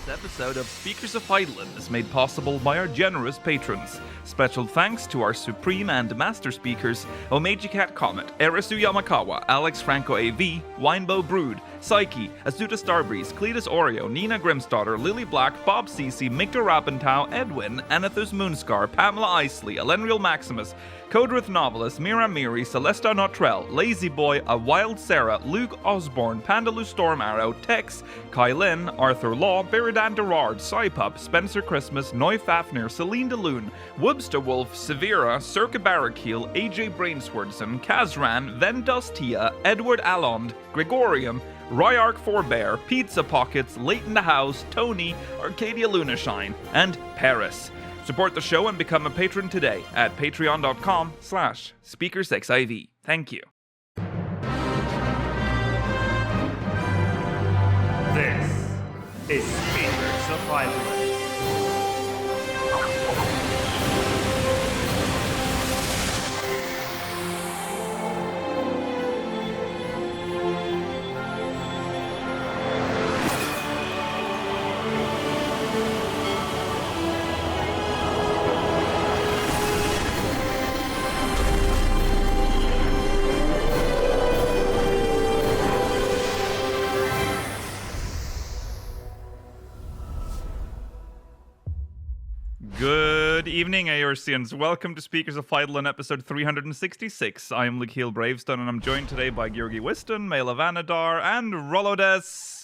This episode of Speakers of Eidolon is made possible by our generous patrons. Special thanks to our Supreme and Master Speakers, Omeji Cat Comet, Erisu Yamakawa, Alex Franco AV, Winebow Brood, Psyche, Azuta Starbreeze, Cletus Oreo, Nina Grimsdaughter, Lily Black, Bob Cece, Mictor Rapentau, Edwin, Anethus Moonscar, Pamela Isley, Elenriel Maximus, Codrith Novelist, Mira Miri, Celesta Notrell, Lazy Boy, A Wild Sarah, Luke Osborne, Pandalu Storm Arrow, Tex, Kylin, Arthur Law, Beridan Derard, Psypup, Spencer Christmas, Noy Fafnir, Celine DeLune, Wubster Wolf, Severa, Circa Barrakiel, AJ Brainswordson, Kazran, Vendustia, Edward Allond, Gregorium, Ryark Forbear, Pizza Pockets, Leighton the House, Tony, Arcadia Lunashine, and Paris. Support the show and become a patron today at patreon.com/SpeakersXIV. Thank you. This is Speakers of Eidolon. Good evening, Aorcians. Welcome to Speakers of Eidolon, episode 366. I am Likhil Bravestone, and I'm joined today by Georgi Wiston, Mela Vanadar, and Rolodes.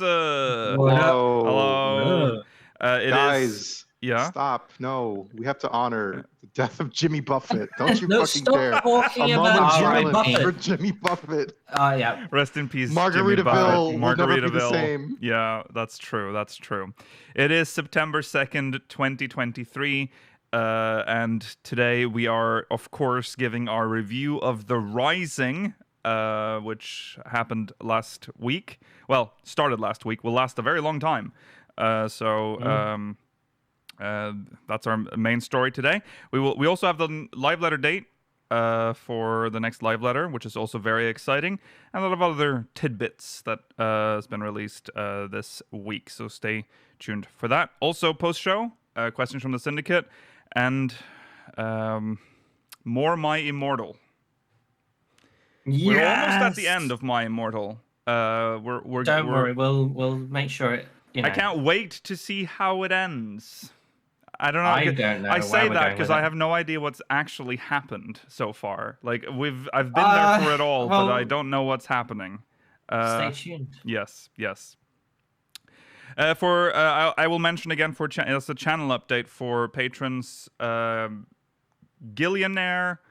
Hello. Guys, yeah? Stop. No, we have to honor the death of Jimmy Buffett. Don't you No, fucking stop dare. talking A about moment of Jimmy silence Buffett. for Jimmy Buffett. Yeah. Rest in peace, Margaritaville Jimmy Buffett. will never be the same. Yeah, that's true. That's true. It is September 2nd, 2023. And today we are, of course, giving our review of The Rising, which happened last week. Well, started last week. Will last a very long time. That's our main story today. We also have the live letter date for the next live letter, which is also very exciting, and a lot of other tidbits that has been released this week. So stay tuned for that. Also, post show questions from the syndicate. And more My Immortal. Yes! We're almost at the end of My Immortal. Don't worry, we'll make sure it. I can't wait to see how it ends. I don't know. I don't know. I say where that we're because going I have no idea what's actually happened so far. Like I've been there for it all, but I don't know what's happening. Stay tuned. Yes. I will mention again as a channel update for patrons. Gillionaire.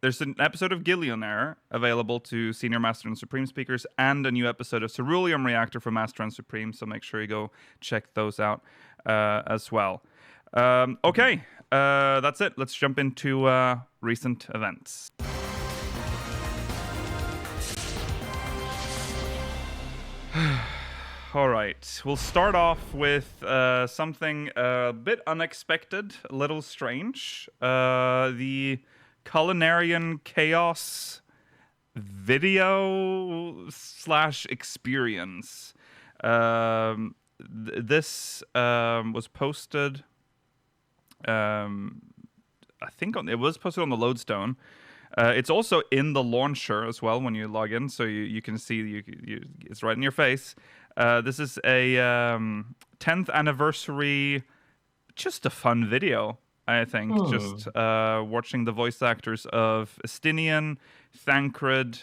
There's an episode of Gillionaire available to Senior Master and Supreme Speakers, and a new episode of Ceruleum Reactor for Master and Supreme. So make sure you go check those out as well. Okay, that's it. Let's jump into recent events. All right, we'll start off with something a bit unexpected, a little strange. The Culinarian Chaos video/experience. This was posted. I think it was posted on the Lodestone. It's also in the launcher as well when you log in, so you can see it's right in your face. This is a 10th anniversary, just a fun video, I think. Just watching the voice actors of Estinian, Thancred,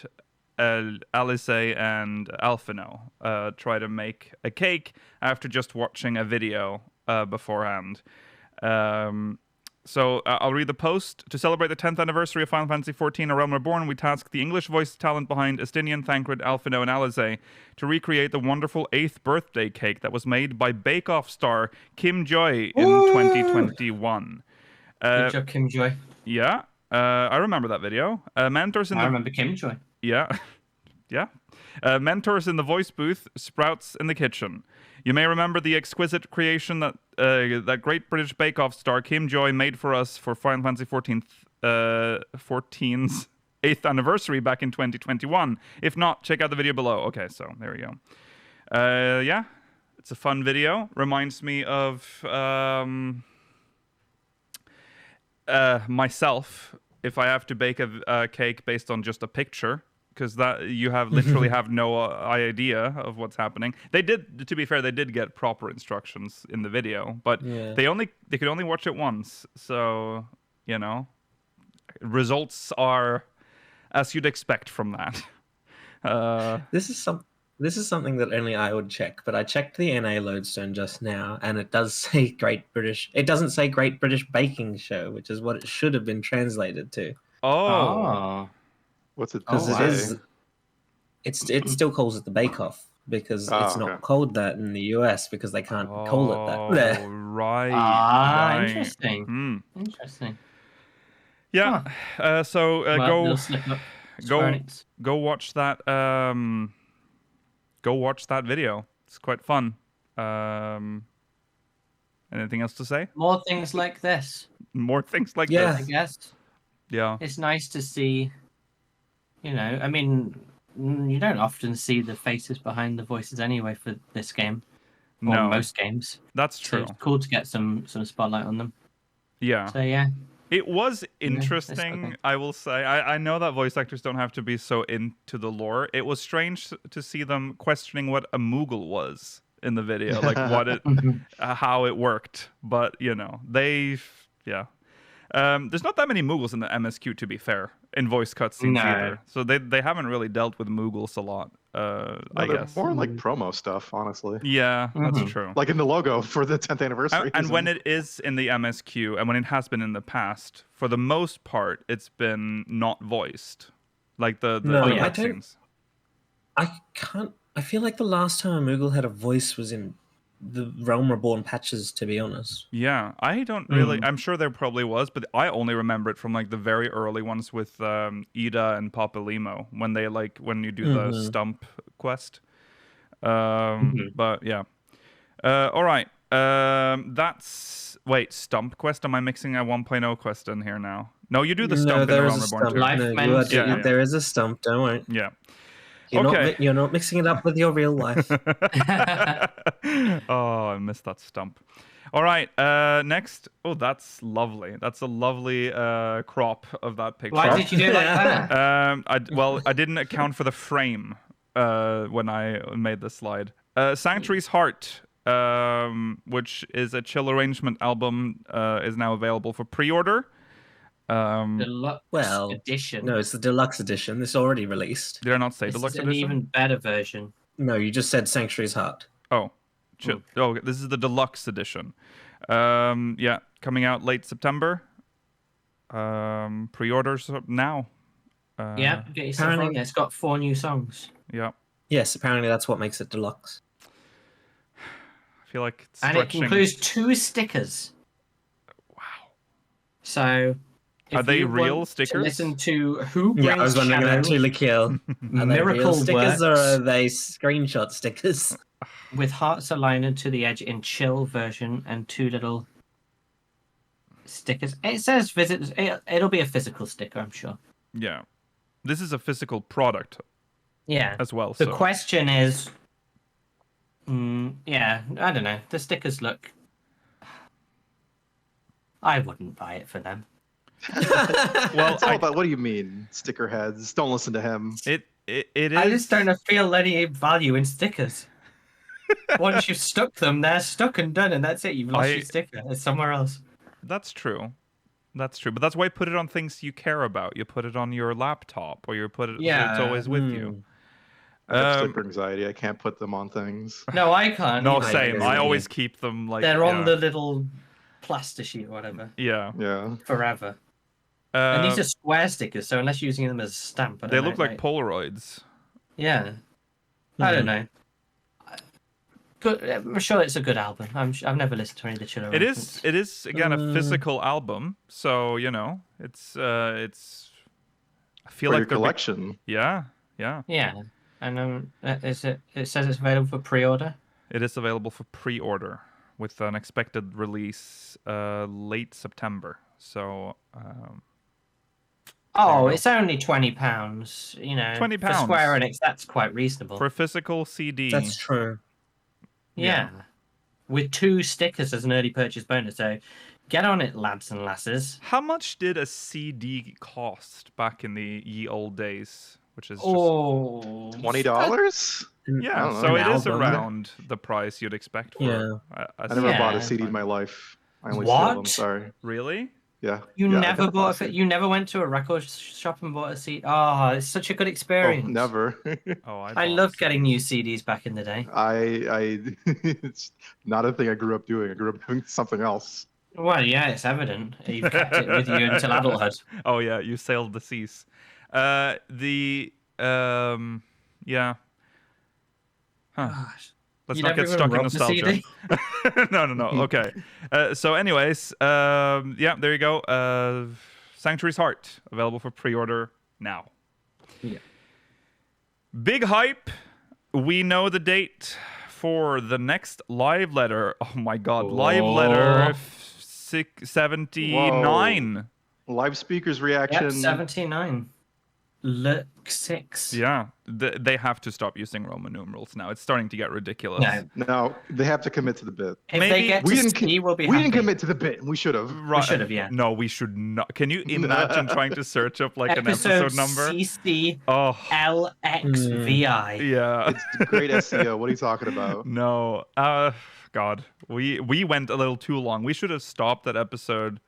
Alice, and Alphino try to make a cake after just watching a video beforehand. So I'll read the post. To celebrate the 10th anniversary of Final Fantasy XIV: A Realm Reborn, we tasked the English voice talent behind Estinian, Thancred, Alphino, and Alize to recreate the wonderful 8th birthday cake that was made by Bake Off star Kim Joy in 2021. Good job, Kim Joy. Yeah, I remember that video. Mentors in I remember Kim Joy. Yeah. Yeah. Mentors in the voice booth, Sprouts in the kitchen. You may remember the exquisite creation that that Great British Bake Off star Kim Joy made for us for Final Fantasy XIV's 8th anniversary back in 2021. If not, check out the video below. Okay, so there we go. Yeah, It's a fun video. Reminds me of myself if I have to bake a cake based on just a picture, because that you have literally have no idea of what's happening. They did, to be fair, they did get proper instructions in the video, but they could only watch it once. So results are as you'd expect from that. This is something that only I would check, but I checked the NA lodestone just now, and it does say Great British. It doesn't say Great British Baking Show, which is what it should have been translated to. Oh. What's it? Because it still calls it the Bake Off, because it's not called that in the US, because they can't call it that there. Right. right. Interesting. Interesting. Yeah. So go watch that. Go watch that video. It's quite fun. Anything else to say? More things like this. More things like I this. guess. Yeah. It's nice to see. I mean, you don't often see the faces behind the voices anyway for this game. Or No. most games. That's So true. it's cool to get some spotlight on them. Yeah. So yeah. It was interesting, okay. I will say. I know that voice actors don't have to be so into the lore. It was strange to see them questioning what a Moogle was in the video, like how it worked. But there's not that many Moogles in the MSQ, to be fair, in voice cutscenes either. So they haven't really dealt with Moogles a lot. I guess more like promo stuff, honestly. Yeah, that's true. Like in the logo for the 10th anniversary. And when it is in the MSQ, and when it has been in the past, for the most part, it's been not voiced. Like the cutscenes. I feel like the last time a Moogle had a voice was in the Realm Reborn patches, to be honest. Yeah, I don't really. I'm sure there probably was, but I only remember it from like the very early ones with Ida and Papa Limo, when you do the stump quest. But yeah. All right. Stump quest. Am I mixing a 1.0 quest in here now? No, you do the stump in the Realm Reborn too. There is a stump. Don't worry. Yeah. You're not mixing it up with your real life. Oh, I missed that stump. All right, next. Oh, that's lovely. That's a lovely crop of that picture. Why did you do it like that? I didn't account for the frame when I made the slide. Sanctuary's Heart, which is a chill arrangement album, is now available for pre-order. Deluxe edition. No, it's the deluxe edition. This already released. Did I not say deluxe edition? An even better version. No, you just said Sanctuary's Heart. Oh, this is the deluxe edition. Yeah, coming out late September. Pre-orders now. Yeah, get yourself on there. It's got 4 new songs. Yeah. Yes, apparently that's what makes it deluxe. I feel like it's and it includes 2 stickers. Wow. So, are they real stickers? To listen to Who Brings I was wondering that too, Lakiel. Are they real stickers or are they screenshot stickers? With hearts aligned to the edge in chill version and 2 little stickers. It says visit. It'll be a physical sticker, I'm sure. Yeah. This is a physical product. Yeah. As well. The question is, I don't know. The stickers look. I wouldn't buy it for them. Well, it's all about what do you mean, sticker heads? Don't listen to him. It is. I just don't feel any value in stickers. Once you've stuck them, they're stuck and done, and that's it. You've lost your sticker. It's somewhere else. That's true. That's true. But that's why you put it on things you care about. You put it on your laptop, or you put it. So it's always with you. I have sticker anxiety. I can't put them on things. No, I can't. No, same. I always keep them like they're on the little plaster sheet or whatever. Yeah. Yeah. Forever. And these are square stickers, so unless you're using them as a stamp, they look like Polaroids. Yeah. I don't know. Good. I'm sure it's a good album. I've never listened to any of the Chiller. It is again a physical album, so it's. I feel like your collection. Yeah. And it says it's available for pre-order. It is available for pre-order with an expected release late September. So. It's only £20. £20 for Square Enix. That's quite reasonable for a physical CD. That's true. Yeah. With 2 stickers as an early purchase bonus. So get on it, lads and lasses. How much did a CD cost back in the ye old days? Which is just $20? yeah. I don't So know. it is Album. around the price you'd expect for. Yeah. I never bought a Yeah. CD in my life. I only steal them. What? Sorry. Really? Yeah. You yeah, I never bought CD. You never went to a record shop and bought a CD. Oh, it's such a good Oh, experience. never. Oh, I bought loved getting new CDs. CDs back in the day. It's not a thing I grew up doing. I grew up doing something else. Well, yeah, it's evident. You've kept it with you until adulthood. Oh yeah, you sailed the seas. Yeah. Huh. Gosh. Let's You not never get even stuck in robbed a nostalgia. CD? No. Okay. So, anyways, yeah, there you go. Sanctuary's Heart available for pre-order now. Yeah. Big hype. We know the date for the next live letter. Oh my God, live letter 79. Live speakers reaction. Yep, 79. Look 6. Yeah, they have to stop using Roman numerals now. It's starting to get ridiculous. No. No, they have to commit to the bit. If Maybe- they get We to didn't. C, we'll be we happy. didn't commit to the bit. We should have. Right. should have, yeah. No, we should not. Can you imagine trying to search up like an episode number? CCLXVI. Oh, yeah. It's great SEO. What are you talking about? No. God. We went a little too long. We should have stopped at episode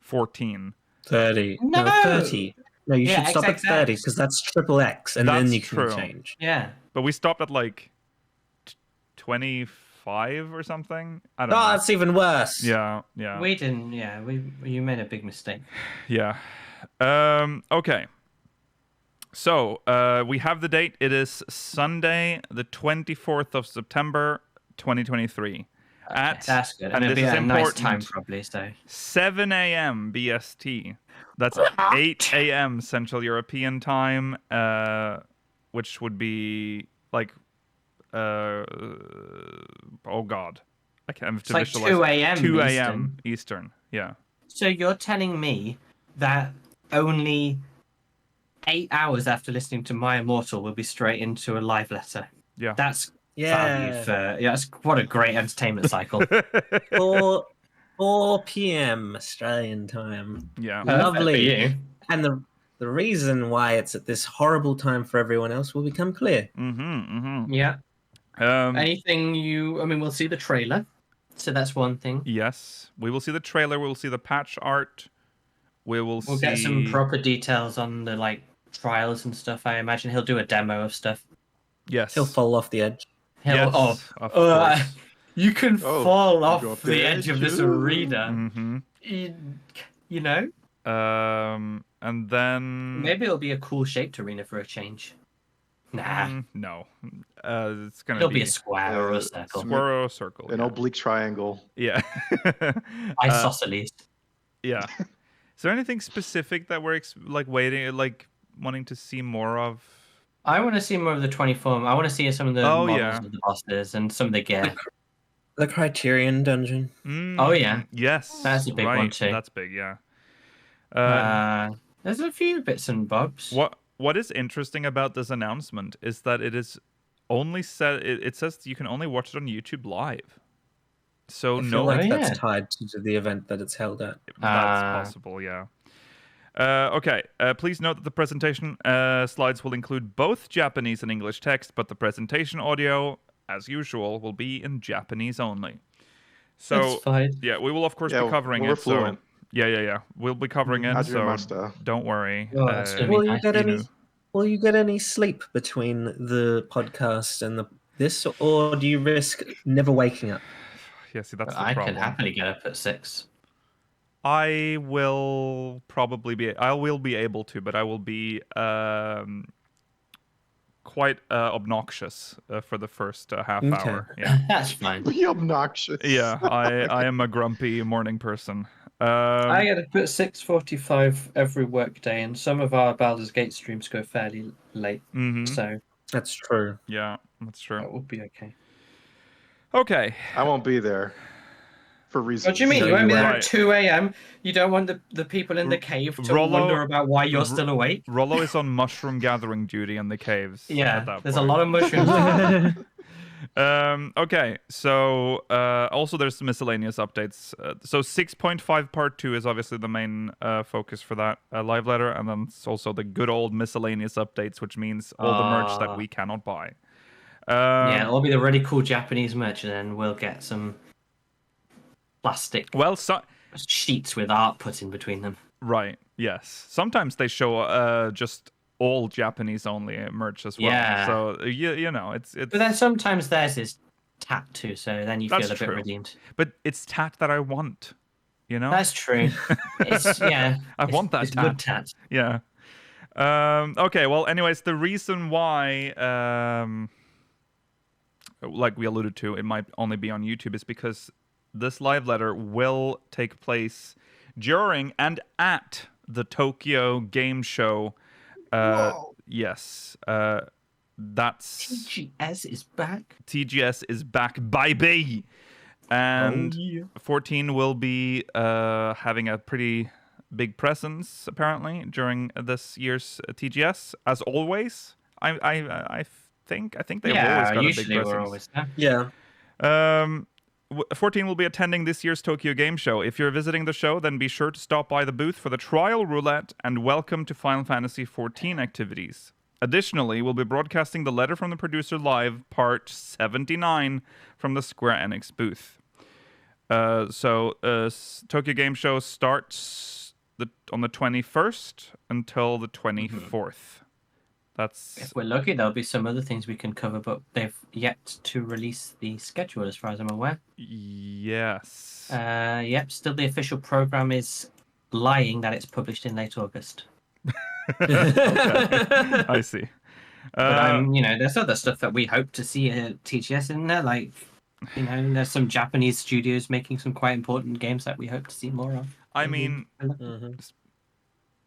14. 30. No! 30. No, you Yeah, should stop at XXX. 30 because that's triple X, and That's then you can true. change. Yeah. But we stopped at like 25 or something. I don't Oh, know. that's even worse. Yeah. We didn't, yeah. You made a big mistake. Yeah. Okay. So, we have the date. It is Sunday, the 24th of September, 2023. That's good. and And it'll this be is a nice important, time, probably, so. 7 a.m. BST. That's 8 a.m. Central European Time, which would be like, oh God. I can't It's like visualize. 2 a.m. 2 Eastern. a.m. Eastern. Yeah. So you're telling me that only 8 hours after listening to My Immortal will be straight into a live letter? Yeah. That's Yeah. value for... Yeah, that's what a great entertainment cycle. 4 p.m. Australian time. Yeah. Lovely. For you. And the reason why it's at this horrible time for everyone else will become clear. Yeah. Um, Anything we'll see the trailer. So that's one thing. yes, we will see the trailer. We will see the patch art. We'll We'll see. get some proper details on the trials and stuff. I imagine he'll do a demo of stuff. Yes. He'll fall off the edge. Yes, Oh, of course. you can Oh, fall you off go off the the edge of edge, this ooh. arena. Mm-hmm. You know? And then Maybe it'll be a cool shaped arena for a change. Nah. No. It's gonna It'll be a square or a uh, circle. square or a circle. An yeah. oblique triangle. Yeah. Isosceles. Yeah. Is there anything specific that we're wanting to see more of? I want to see more of the 24. I want to see some of the Oh, models yeah. of the bosses and some of the gear. The Criterion dungeon. Oh, yeah. Yes. That's a big right. one too. That's big, yeah. There's a few bits and bobs. What is interesting about this announcement is that it is only it says you can only watch it on YouTube Live. So I feel no, like yeah. that's tied to the event that it's held at. that's possible, yeah. Okay, please note that the presentation slides will include both Japanese and English text, but the presentation audio, as usual, will be in Japanese only. So, That's fine. yeah, we will of course Yeah, be covering we're it. fluent. So, yeah, we'll be covering it. Hajime So Masta. don't worry. Oh, that's gonna be Will you nice. get you any? know. Will you get any sleep between the podcast and this, or do you risk never waking up? Yeah, see, that's the I problem. can happily get up at 6. I will probably be. I will be able to, but I will be quite obnoxious for the first half Okay. hour. Yeah, That's fine. Be obnoxious. yeah. I am a grumpy morning person. I get up at 6:45 every workday, and some of our Baldur's Gate streams go fairly late, mhm. so That's true. Yeah, that's true. that will be okay. Okay. I won't be there. For reasons. What do you mean? So You won't be you there right. at 2 a.m.? You don't want the people in the cave to Rollo- wonder about why you're still awake? Rollo is on mushroom gathering duty in the caves. Yeah, at that there's a point. lot of mushrooms. Okay, so also there's some miscellaneous updates. So 6.5 Part 2 is obviously the main focus for that live letter, and then it's also the good old miscellaneous updates, which means all the merch that we cannot buy. Yeah, it'll be the really cool Japanese merch, and then we'll get some plastic sheets with art put in between them. Right, yes. Sometimes they show just all Japanese only merch as well. Yeah. So you know, it's. But then sometimes theirs is tat too, so then you feel That's a bit true. redeemed. But it's tat that I want, you know. That's true. I want that it's tat. good tat. Yeah. Okay. Well, anyways, the reason why, like we alluded to, it might only be on YouTube is because this live letter will take place during and at the Tokyo Gameshow. Yes. That's TGS is back. TGS is back, baby. And 14 will be having a pretty big presence apparently during this year's TGS, as always. I think they've always got a big presence. We're always there. Yeah. 14 will be attending this year's Tokyo Game Show. If you're visiting the show, then be sure to stop by the booth for the trial roulette and welcome to Final Fantasy XIV activities. Additionally, we'll be broadcasting the letter from the producer live, part 79, from the Square Enix booth. Tokyo Game Show starts on the 21st until the 24th. That's... If we're lucky, there'll be some other things we can cover, but they've yet to release the schedule, as far as I'm aware. Yes. Yep. Still, the official program is lying that it's published in late August. Okay. I see. But there's other stuff that we hope to see at TGS in there, like there's some Japanese studios making some quite important games that we hope to see more of. I mean,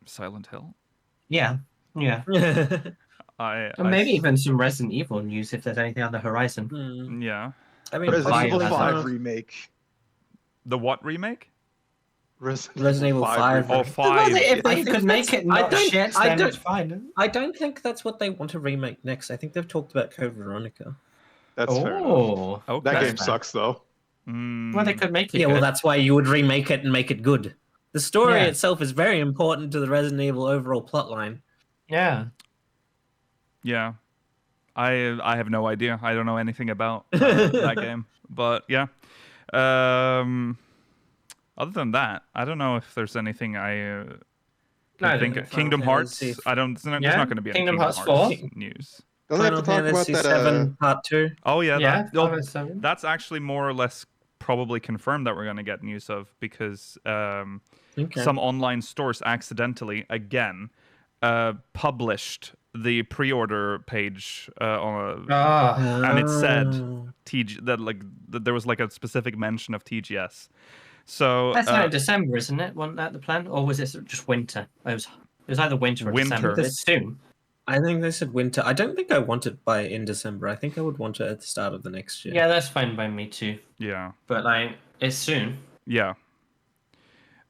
Silent Hill. Yeah. Maybe even some Resident Evil news if there's anything on the horizon. Yeah. I mean, Resident Evil 5 remake. The what remake? Resident Evil 5. Oh, 5. If they could make it not shit, then it's fine. I don't think that's what they want to remake next. I think they've talked about Code Veronica. That's fair enough. Okay. That game sucks, though. Well, they could make it. Yeah, good. well, that's why you would remake it and make it good. The story itself is very important to the Resident Evil overall plotline. Yeah. Yeah. I have no idea. I don't know anything about that game. But yeah. Other than that, I don't know if there's anything I think of. Kingdom Hearts. I don't. There's not going to be any Kingdom Hearts 4 news. Don't have to talk about that. 7 Part 2. Oh yeah. Seven. That's actually more or less probably confirmed that we're going to get news of because some online stores accidentally again published the pre-order page and it said that there was like a specific mention of TGS. So that's out of December, isn't it? Wasn't that the plan, or was it just winter? It was either winter or December. It's soon. I think they said winter. I don't think I want it in December. I think I would want it at the start of the next year. Yeah, that's fine by me too. Yeah, but it's soon. Yeah.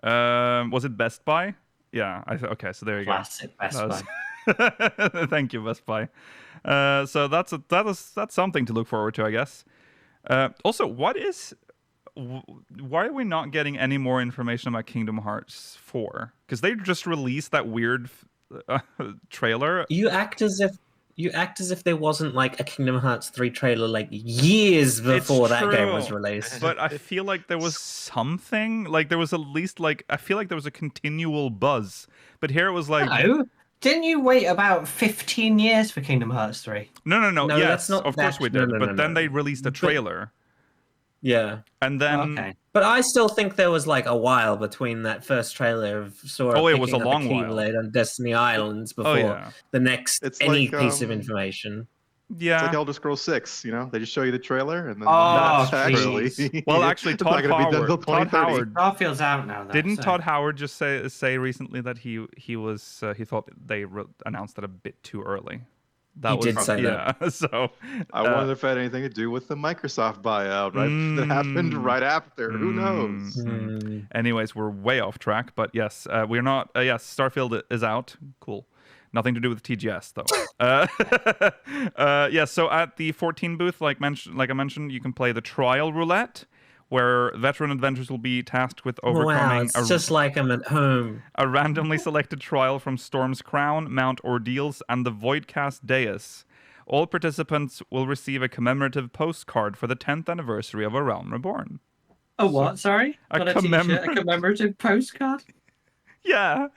Was it Best Buy? Yeah. Okay, so there you Classic go. Best Buy. Thank you, Best Buy. So that's something to look forward to, I guess. Also, why are we not getting any more information about Kingdom Hearts 4? Because they just released that weird trailer. You act as if there wasn't like a Kingdom Hearts 3 trailer like years before that game was released. But I feel like there was something, like there was at least I feel like there was a continual buzz. But here it was like, no. Didn't you wait about 15 years for Kingdom Hearts 3? No. Yes, of course we did. But then they released a trailer. Yeah. And then... Okay. But I still think there was like a while between that first trailer of Sora it was a long Keyblade on Destiny Islands before the next piece of information. Yeah. It's like Elder Scrolls 6, they just show you the trailer and then actually. Well, actually, Todd Howard. Starfield's out now. Didn't Todd Howard just say recently that he thought they announced that a bit too early? He did say that. So I wonder if it had anything to do with the Microsoft buyout, right? That happened right after. Who knows? Anyways, we're way off track, but yes, we're not. Yes, Starfield is out. Cool. Nothing to do with TGS though. Yeah. So at the 14 booth, like I mentioned, you can play the trial roulette, where veteran adventurers will be tasked with Wow, overcoming it's just like I'm at home. a randomly selected trial from Storm's Crown, Mount Ordeals, and the Voidcast Dais. All participants will receive a commemorative postcard for the 10th anniversary of A Realm Reborn. A what? Sorry, A not a t-shirt, a commemorative postcard. Yeah,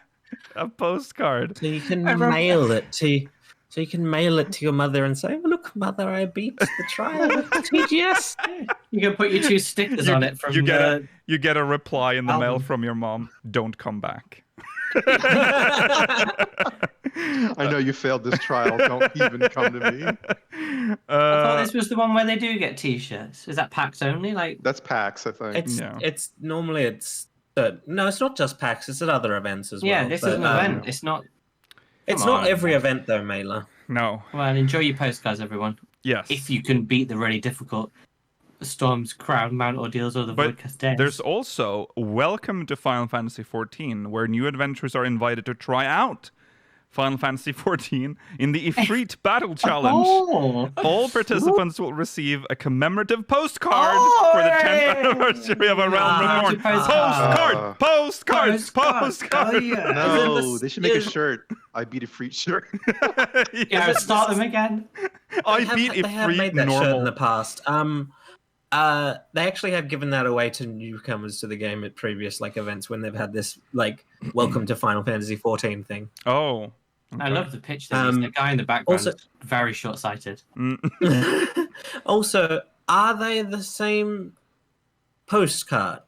a postcard. So you can I remember- mail it to. So you can mail it to your mother and say, "Look, mother, I beat the trial at the TGS." You can put your 2 stickers on it from You get the. you get a reply in the mail album. from your mom. Don't come back. I know you failed this trial. Don't even come to me. I thought this was the one where they do get t-shirts. Is that PAX only? Like, That's PAX, I think. It's normally no, it's not just PAX. It's at other events as well. yeah, this is an event. It's not. It's Come not on. every event though, Mailer. No. Well, enjoy your postcards, everyone. Yes. If you can beat the really difficult Storm's Crown, Mount Ordeals, or the But Voidcast Dais. there's also Welcome to Final Fantasy XIV, where new adventurers are invited to try out Final Fantasy XIV in the Ifrit Battle Challenge. Oh! All participants will receive a commemorative postcard for the 10th anniversary of A Realm Reborn. Postcard. Postcard! Oh, yeah. No, they should make a shirt. I beat a freak shirt. Yeah, start them again. I They beat have made Ifrit that shirt in normal. the past. They actually have given that away to newcomers to the game at previous events when they've had this welcome to Final Fantasy XIV thing. Oh. I love the pitch. The guy in the background also- is very short-sighted. Also, are they the same postcard?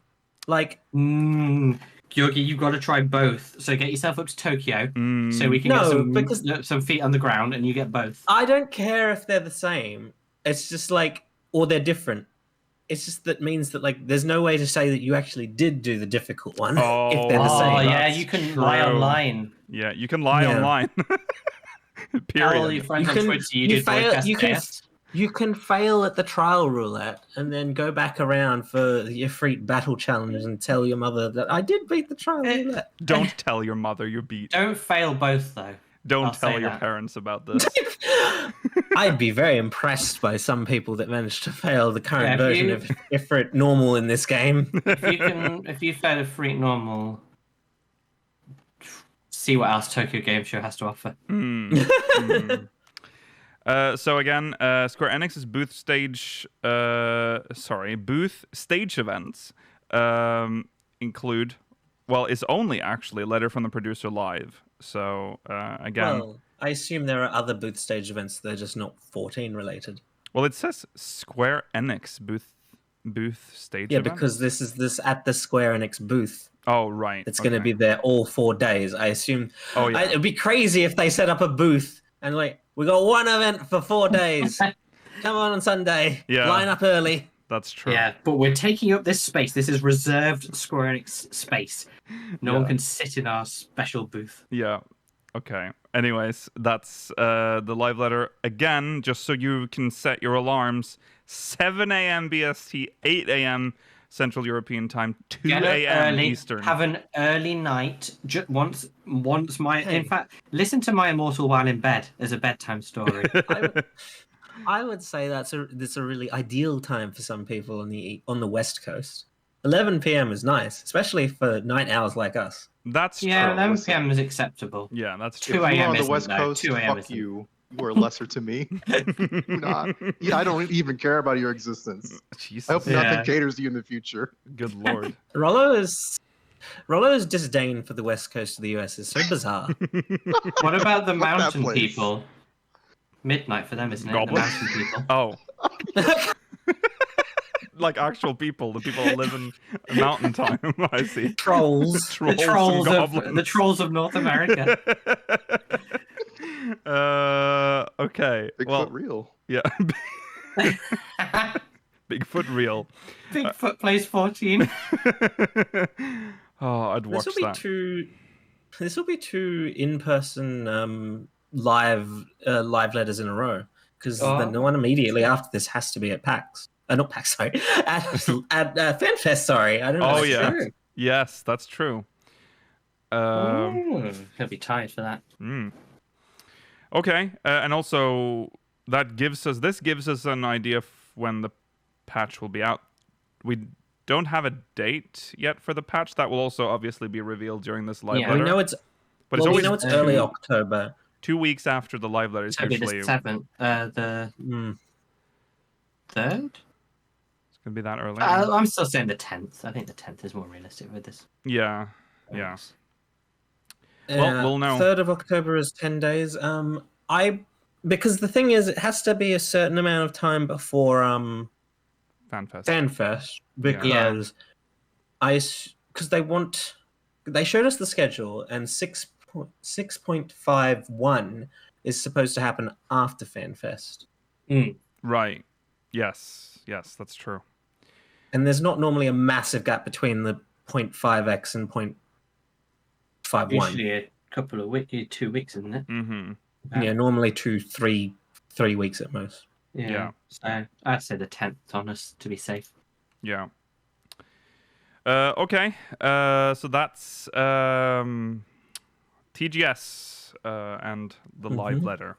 Georgi, you've got to try both. So get yourself up to Tokyo, Mm. so we can No, get some feet on the ground, and you get both. I don't care if they're the same. It's just or they're different. It's just that means that there's no way to say that you actually did do the difficult one if they're the Oh same. yeah, That's you can lie true. online. Yeah, you can lie Yeah. online. Tell all Period. your friends You on can- Twitter you you did fail- Voidcast you can- Dais. You can fail at the trial roulette and then go back around for the Ifrit battle challenge and tell your mother that I did beat the trial roulette. Don't tell your mother you beat. Don't fail both though. Don't I'll tell say your that. parents about this. I'd be very impressed by some people that managed to fail the current Yeah, if version you- of Ifrit normal in this game. If you fail a free normal, see what else Tokyo Gameshow has to offer. So again, Square Enix's booth stage events include, is only actually a letter from the producer live. So again, Well, I assume there are other booth stage events. They're just not 14 related. well, it says Square Enix booth stage. Yeah, event? because this is at the Square Enix booth. Oh right, It's going to be there all 4 days. I assume. Oh yeah. It'd be crazy if they set up a booth and we got one event for 4 days. Come on Sunday. Yeah. Line up early. That's true. Yeah, but we're taking up this space. This is reserved Square Enix space. No one can sit in our special booth. Yeah. Okay. Anyways, that's the live letter. Again, just so you can set your alarms, 7 a.m. BST, 8 a.m. Central European Time, 2 Get up a.m. early, Eastern. have an early night. Once in fact, listen to My Immortal While in Bed as a bedtime story. I would say that's a really ideal time for some people on the West Coast. 11 p.m. is nice, especially for night owls like us. That's Yeah, true. 11 p.m. is acceptable. Yeah, that's 2 true. If you're a.m. on the isn't, West though. Coast, 2 a.m. fuck isn't. you. You are lesser to me. Do not. Yeah, I don't even care about your existence. Jesus. I hope Yeah. nothing caters to you in the future. Good lord. Rollo's disdain for the West Coast of the US is so bizarre. What about the Fuck that mountain place. people? Midnight for them, isn't it? Goblins? The mountain people. Oh. Like actual people, the people that live in mountain time. I see. Trolls. Trolls The and trolls goblins. the trolls of North America. Okay. Bigfoot well, real. yeah. Bigfoot real. Bigfoot plays 14. Oh, I'd watch that. This will be two in-person live letters in a row because the one immediately after this has to be at PAX. Not PAX, sorry. At FanFest, sorry. I don't know. Oh, if yeah. that's true. Yes, that's true. He'll be tired for that. Okay, and also this gives us an idea of when the patch will be out. We don't have a date yet for the patch. That will also obviously be revealed during this live Yeah. letter. We know it's but it's we always know it's early 2 October. 2 weeks after the live letter is It's going to be usually. the 7th. The Mm. 3rd? It's gonna be that early. I'm still saying the 10th. I think the 10th is more realistic with this. Yeah. Thanks. Well, we'll know. 3rd of October is 10 days. Because the thing is, it has to be a certain amount of time before FanFest. FanFest, Yeah. because because they showed us the schedule, and 6.51 is supposed to happen after FanFest, Right. Yes, that's true. and there's not normally a massive gap between the 0.5x and 0.51. Usually a couple of weeks, 2 weeks, isn't it? Mm-hmm. Yeah, normally 3 weeks at most. Yeah. So I'd say the 10th on us to be safe. Yeah. Okay. So that's TGS and the live letter.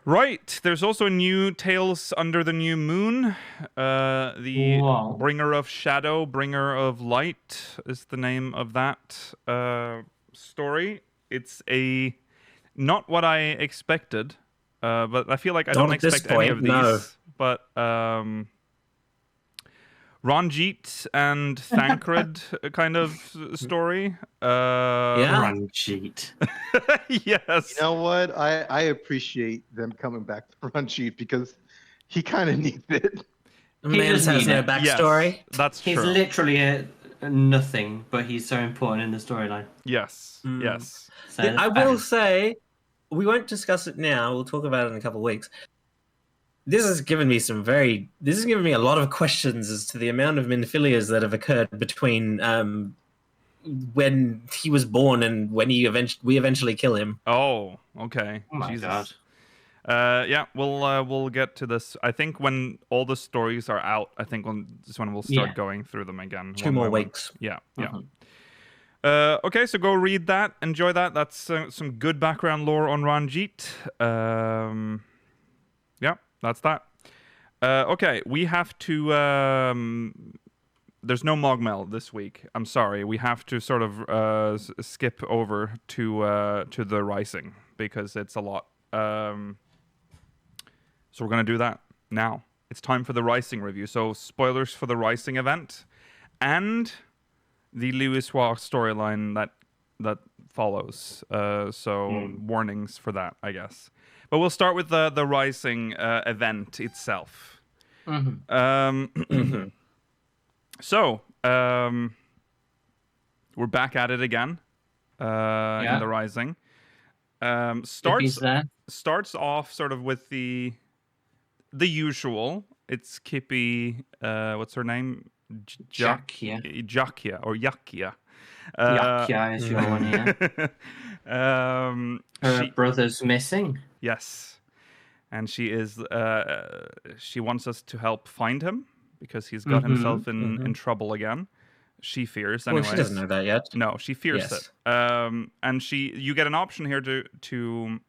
Right. There's also a new Tales Under the New Moon. The Wow. Bringer of Shadow, Bringer of Light is the name of that story. It's not what I expected, but I feel like I Not don't at this expect any of point, no. these. But Ranjit and Thancred kind of story. Yeah. Ranjit. Yes. You know what? I appreciate them coming back to Ranjit because he kind of needs it. The man doesn't has need no it. backstory. Yes, that's He's true. literally a nothing, but he's so important in the storyline. Yes. Mm. Yes. So I will say, we won't discuss it now. We'll talk about it in a couple of weeks. This has given me a lot of questions as to the amount of minphilias that have occurred between when he was born and when we eventually kill him. Oh, okay. Oh my Jesus. god. Yeah, we'll get to this. I think when all the stories are out, I think this one we'll start Yeah. going through them again. 2 one more by one. weeks. Yeah. Mhm. Okay, so go read that. Enjoy that. That's some good background lore on Ranjit. Yeah, that's that. Okay, we have to. There's no Mogmel this week. I'm sorry. We have to sort of skip over to the Rising because it's a lot. So we're gonna do that now. It's time for the Rising review. So spoilers for the Rising event and the Louis War storyline that follows. So warnings for that, I guess. But we'll start with the Rising event itself. So we're back at it again in the Rising. Starts off sort of with the usual. It's Kippy. What's her name? Jakia. Jakia or Yakia. Yakia is your one, yeah. Her brother's missing. Yes, and she is. She wants us to help find him because he's got himself in trouble again. She fears. Anyways. Well, she doesn't know that yet. No, she fears it. And you get an option here to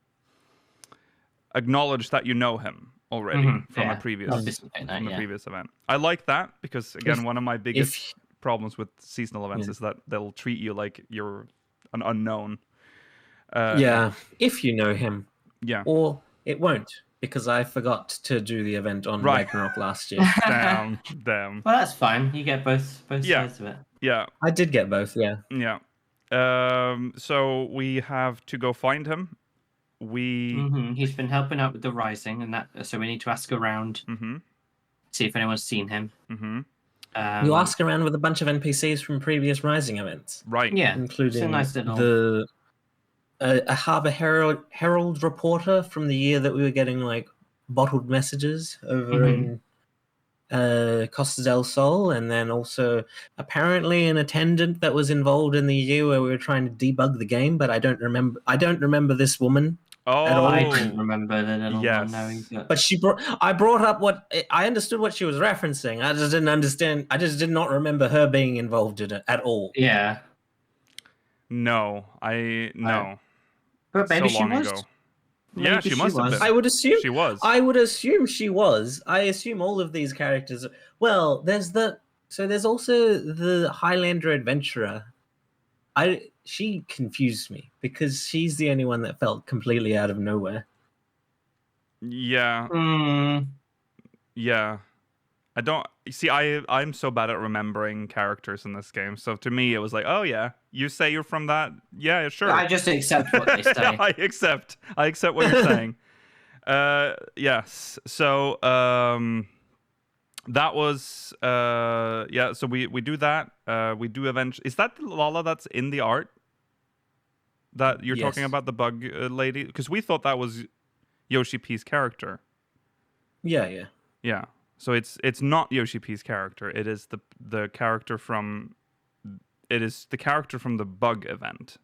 acknowledge that you know him already from a previous event. I like that because again, one of my biggest problems with seasonal events is that they'll treat you like you're an unknown. If you know him. Yeah. Or it won't, because I forgot to do the event on Ragnarok last year. Damn. Well, that's fine. You get both sides of it. Yeah. I did get both, yeah. Yeah. So we have to go find him. He's been helping out with the Rising, and so we need to ask around, see if anyone's seen him. You ask around with a bunch of NPCs from previous Rising events. Right. Yeah. Including a nice little... a Harbour Herald reporter from the year that we were getting like bottled messages over in Costa del Sol, and then also apparently an attendant that was involved in the year where we were trying to debug the game, but I don't remember this woman. At all. I didn't remember the little one knowing that. But I brought up I understood what she was referencing. I just didn't understand. I just did not remember her being involved in it at all. Yeah. No. But maybe so she long was. ago. Maybe Yeah, she must have was. been. I would assume She was. I would assume she was. I assume all of these characters. Well, there's also the Highlander adventurer. She confused me because she's the only one that felt completely out of nowhere. Yeah. Hmm. Yeah. I don't see. I'm so bad at remembering characters in this game. So to me, it was like, oh yeah, you say you're from that. Yeah, sure. I just accept what they say. I accept what you're saying. Yes. So that was yeah. So we do that. We do eventually. Is that the Lala that's in the art? That you're talking Yes. about, the bug lady? Because we thought that was Yoshi P's character. Yeah. Yeah. So it's not Yoshi P's character. It is the character from. It is the character from the bug event.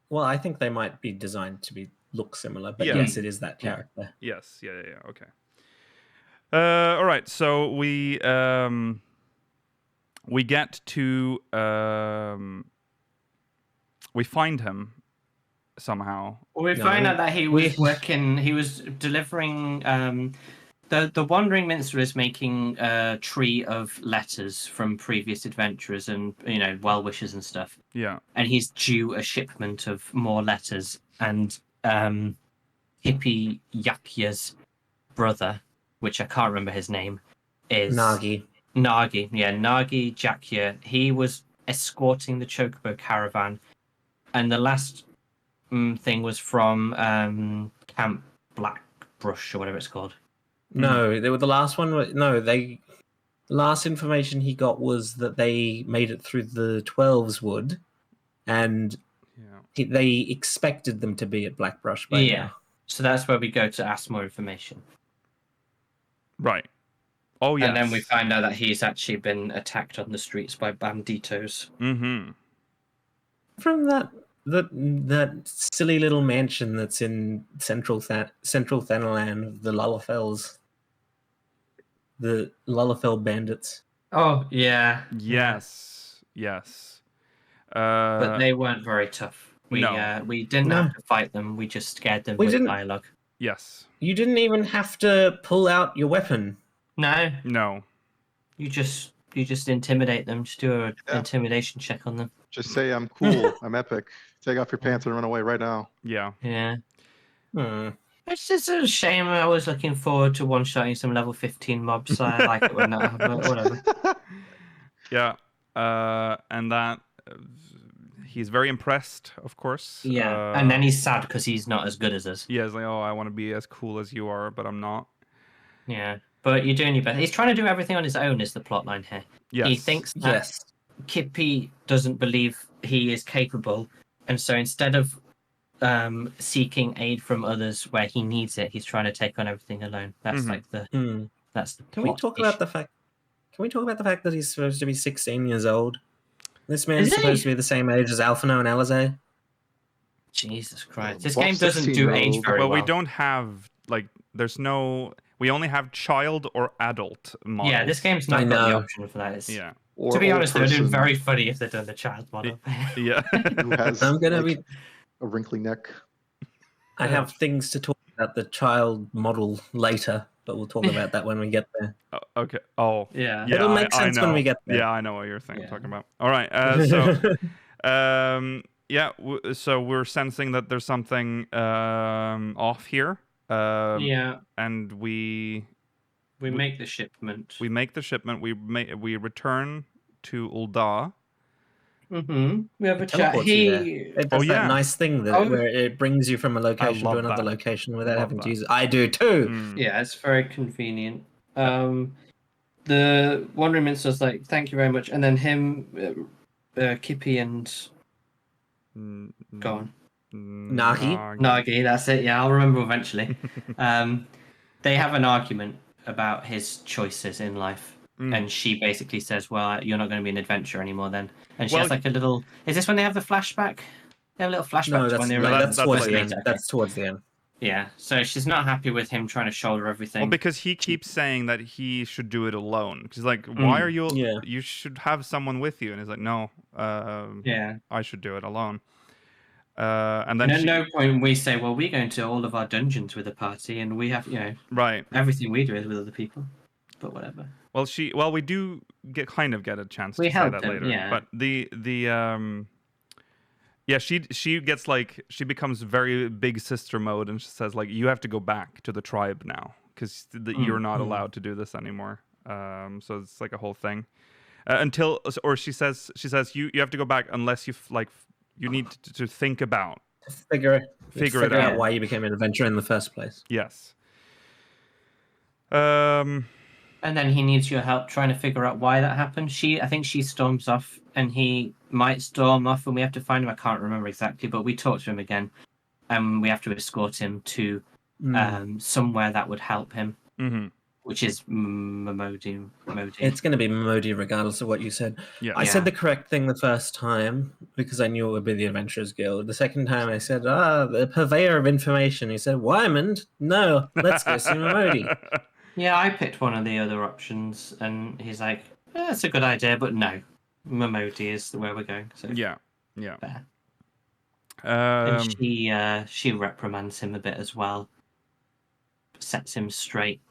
Well, I think they might be designed to look similar, but Yeah. yes, it is that character. Yes. Yeah. Okay. All right. So we get to we find him somehow. Well, we No, find we- out that he was working. He was delivering. The Wandering Minstrel is making a tree of letters from previous adventurers and well wishers and stuff. Yeah. And he's due a shipment of more letters. And Hippie Yakya's brother, which I can't remember his name, is Nagi. Nagi. Yeah, Nagi Jakya. He was escorting the Chocobo caravan, and the last thing was from Camp Blackbrush or whatever it's called. No, they were the last one. No, the last information he got was that they made it through the 12's wood, and Yeah. they expected them to be at Blackbrush by Yeah. now. So that's where we go to ask more information. Right. Oh yes. And then we find out that he's actually been attacked on the streets by banditos. Mm-hmm. From that silly little mansion that's in central Thanalan of the Lullafels. The Lullafell bandits. Oh, yeah. Yes. Yes. But they weren't very tough. We no. We didn't No. have to fight them. We just scared them We with didn't- dialogue. Yes. You didn't even have to pull out your weapon. No, No. you just intimidate them. Just do an Yeah. intimidation check on them. Just say I'm cool. I'm epic. Take off your pants and run away right now. Yeah. Yeah. Hmm. It's just a shame. I was looking forward to one-shotting some level 15 mobs. So I like it when that happens. Whatever. Yeah. And that he's very impressed, of course. Yeah. And then he's sad because he's not as good as us. Yeah, he's like, oh, I want to be as cool as you are, but I'm not. Yeah. But you're doing your best. He's trying to do everything on his own, is the plotline here. Yes. He thinks that Yes. Kippy doesn't believe he is capable. And so instead of seeking aid from others where he needs it, he's trying to take on everything alone. That's Mhm. like the Hmm. that's the Can we plot talk issue. about the fact? Can we talk about the fact that he's supposed to be 16 years old? This man's Is he? supposed to be the same age as Alphino and Alizé. Jesus Christ. This What game doesn't do age 16-year-old? very Well, well. we don't have we only have child or adult models. Yeah, this game's I not got the know. option for that. It's, Yeah. Or to be old honest, it would have been person very funny if they'd done the child model. Yeah. who has I'm gonna like, be. a wrinkly neck. I have things to talk about the child model later, but we'll talk about that when we get there. Okay. Oh. Yeah. Yeah, It'll make I sense when know. we get there. Yeah, I know what you're Yeah. talking about. All right. So, yeah. So we're sensing that there's something off here. Yeah. And we make the shipment. make the shipment. We return to Ul'dah. We have a chat. Teleports you there. It does yeah. that nice thing where it brings you from a location to love another that. location without Love having that. to use it. I do too. Mm. Yeah, it's very convenient. The Wandering Minstrel's like, thank you very much. And then him, Kippy and Mm, go on. Nagi? Nagi, that's it. Yeah, I'll remember eventually. They have an argument about his choices in life. Mm. And she basically says, well, you're not going to be an adventurer anymore then. And she Well, has like a little... Is this when they have the flashback? They have a little flashback No, to that's, when they were no, in that's the towards first the end. meeting. That's towards the end. Yeah, so she's not happy with him trying to shoulder everything. Well, because he keeps saying that he should do it alone. He's like, why are you? Yeah. You should have someone with you. And he's like, no, yeah. I should do it alone. And then And at no point we say, well, we go into all of our dungeons with a party, and we have, right. everything we do is with other people. But whatever. Well, we do get a chance We to say help that them, later. yeah. But she gets like, she becomes very big sister mode, and she says like, you have to go back to the tribe now because you're not allowed to do this anymore. So it's like a whole thing or she says you have to go back unless you need to think about Figure it out out. why you became an adventurer in the first place. Yes. And then he needs your help trying to figure out why that happened. I think she storms off, and he might storm off, and we have to find him. I can't remember exactly, but we talk to him again, and we have to escort him to somewhere that would help him, which is Momodi. It's going to be Momodi regardless of what you said. Yeah. I said the correct thing the first time because I knew it would be the Adventurers Guild. The second time I said, the purveyor of information. He said, Wyman? No, let's go see Momodi. Yeah, I picked one of the other options, and he's like, that's a good idea, but no. Momodi is where we're going. So Yeah. fair. Um, She reprimands him a bit as well. Sets him straight.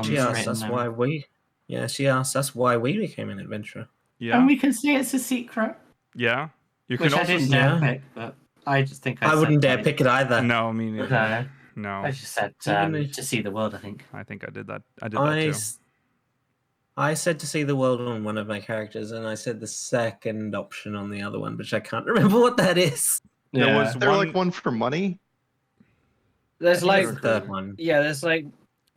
She asked us why we... Yeah, she asked us why we became an adventurer. yeah. And we can see it's a secret. Yeah. You Which can I also didn't dare pick, but I just think I wouldn't dare pick it either. No, me neither. No, No. I just said to see the world, I think. I think I did that. I did that too. I said to see the world on one of my characters, and I said the second option on the other one, which I can't remember what that is. There was They're like one for money. There's Like the third one. Yeah, there's like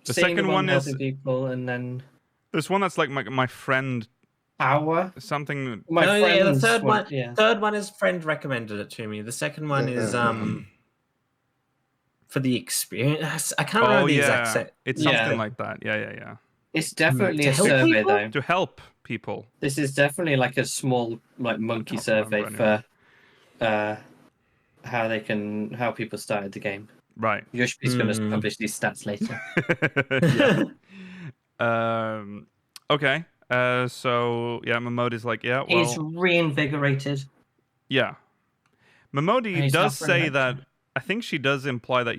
The seeing second the one is- helping people, and then There's one that's like my friend power. something. My No, yeah, the friends third one. Yeah. Third one is friend recommended it to me. The second one is for the experience. I can't remember the exact set. It's Yeah. something like that. Yeah. It's definitely To a help survey, people? though. To help people. This is definitely like a small monkey I don't survey remember for how people started the game. Right. Yoshpi's going to publish these stats later. Okay. So yeah, Momodi's like, yeah, well, He's reinvigorated. yeah. Momodi He's does not very say that. much. I think she does imply that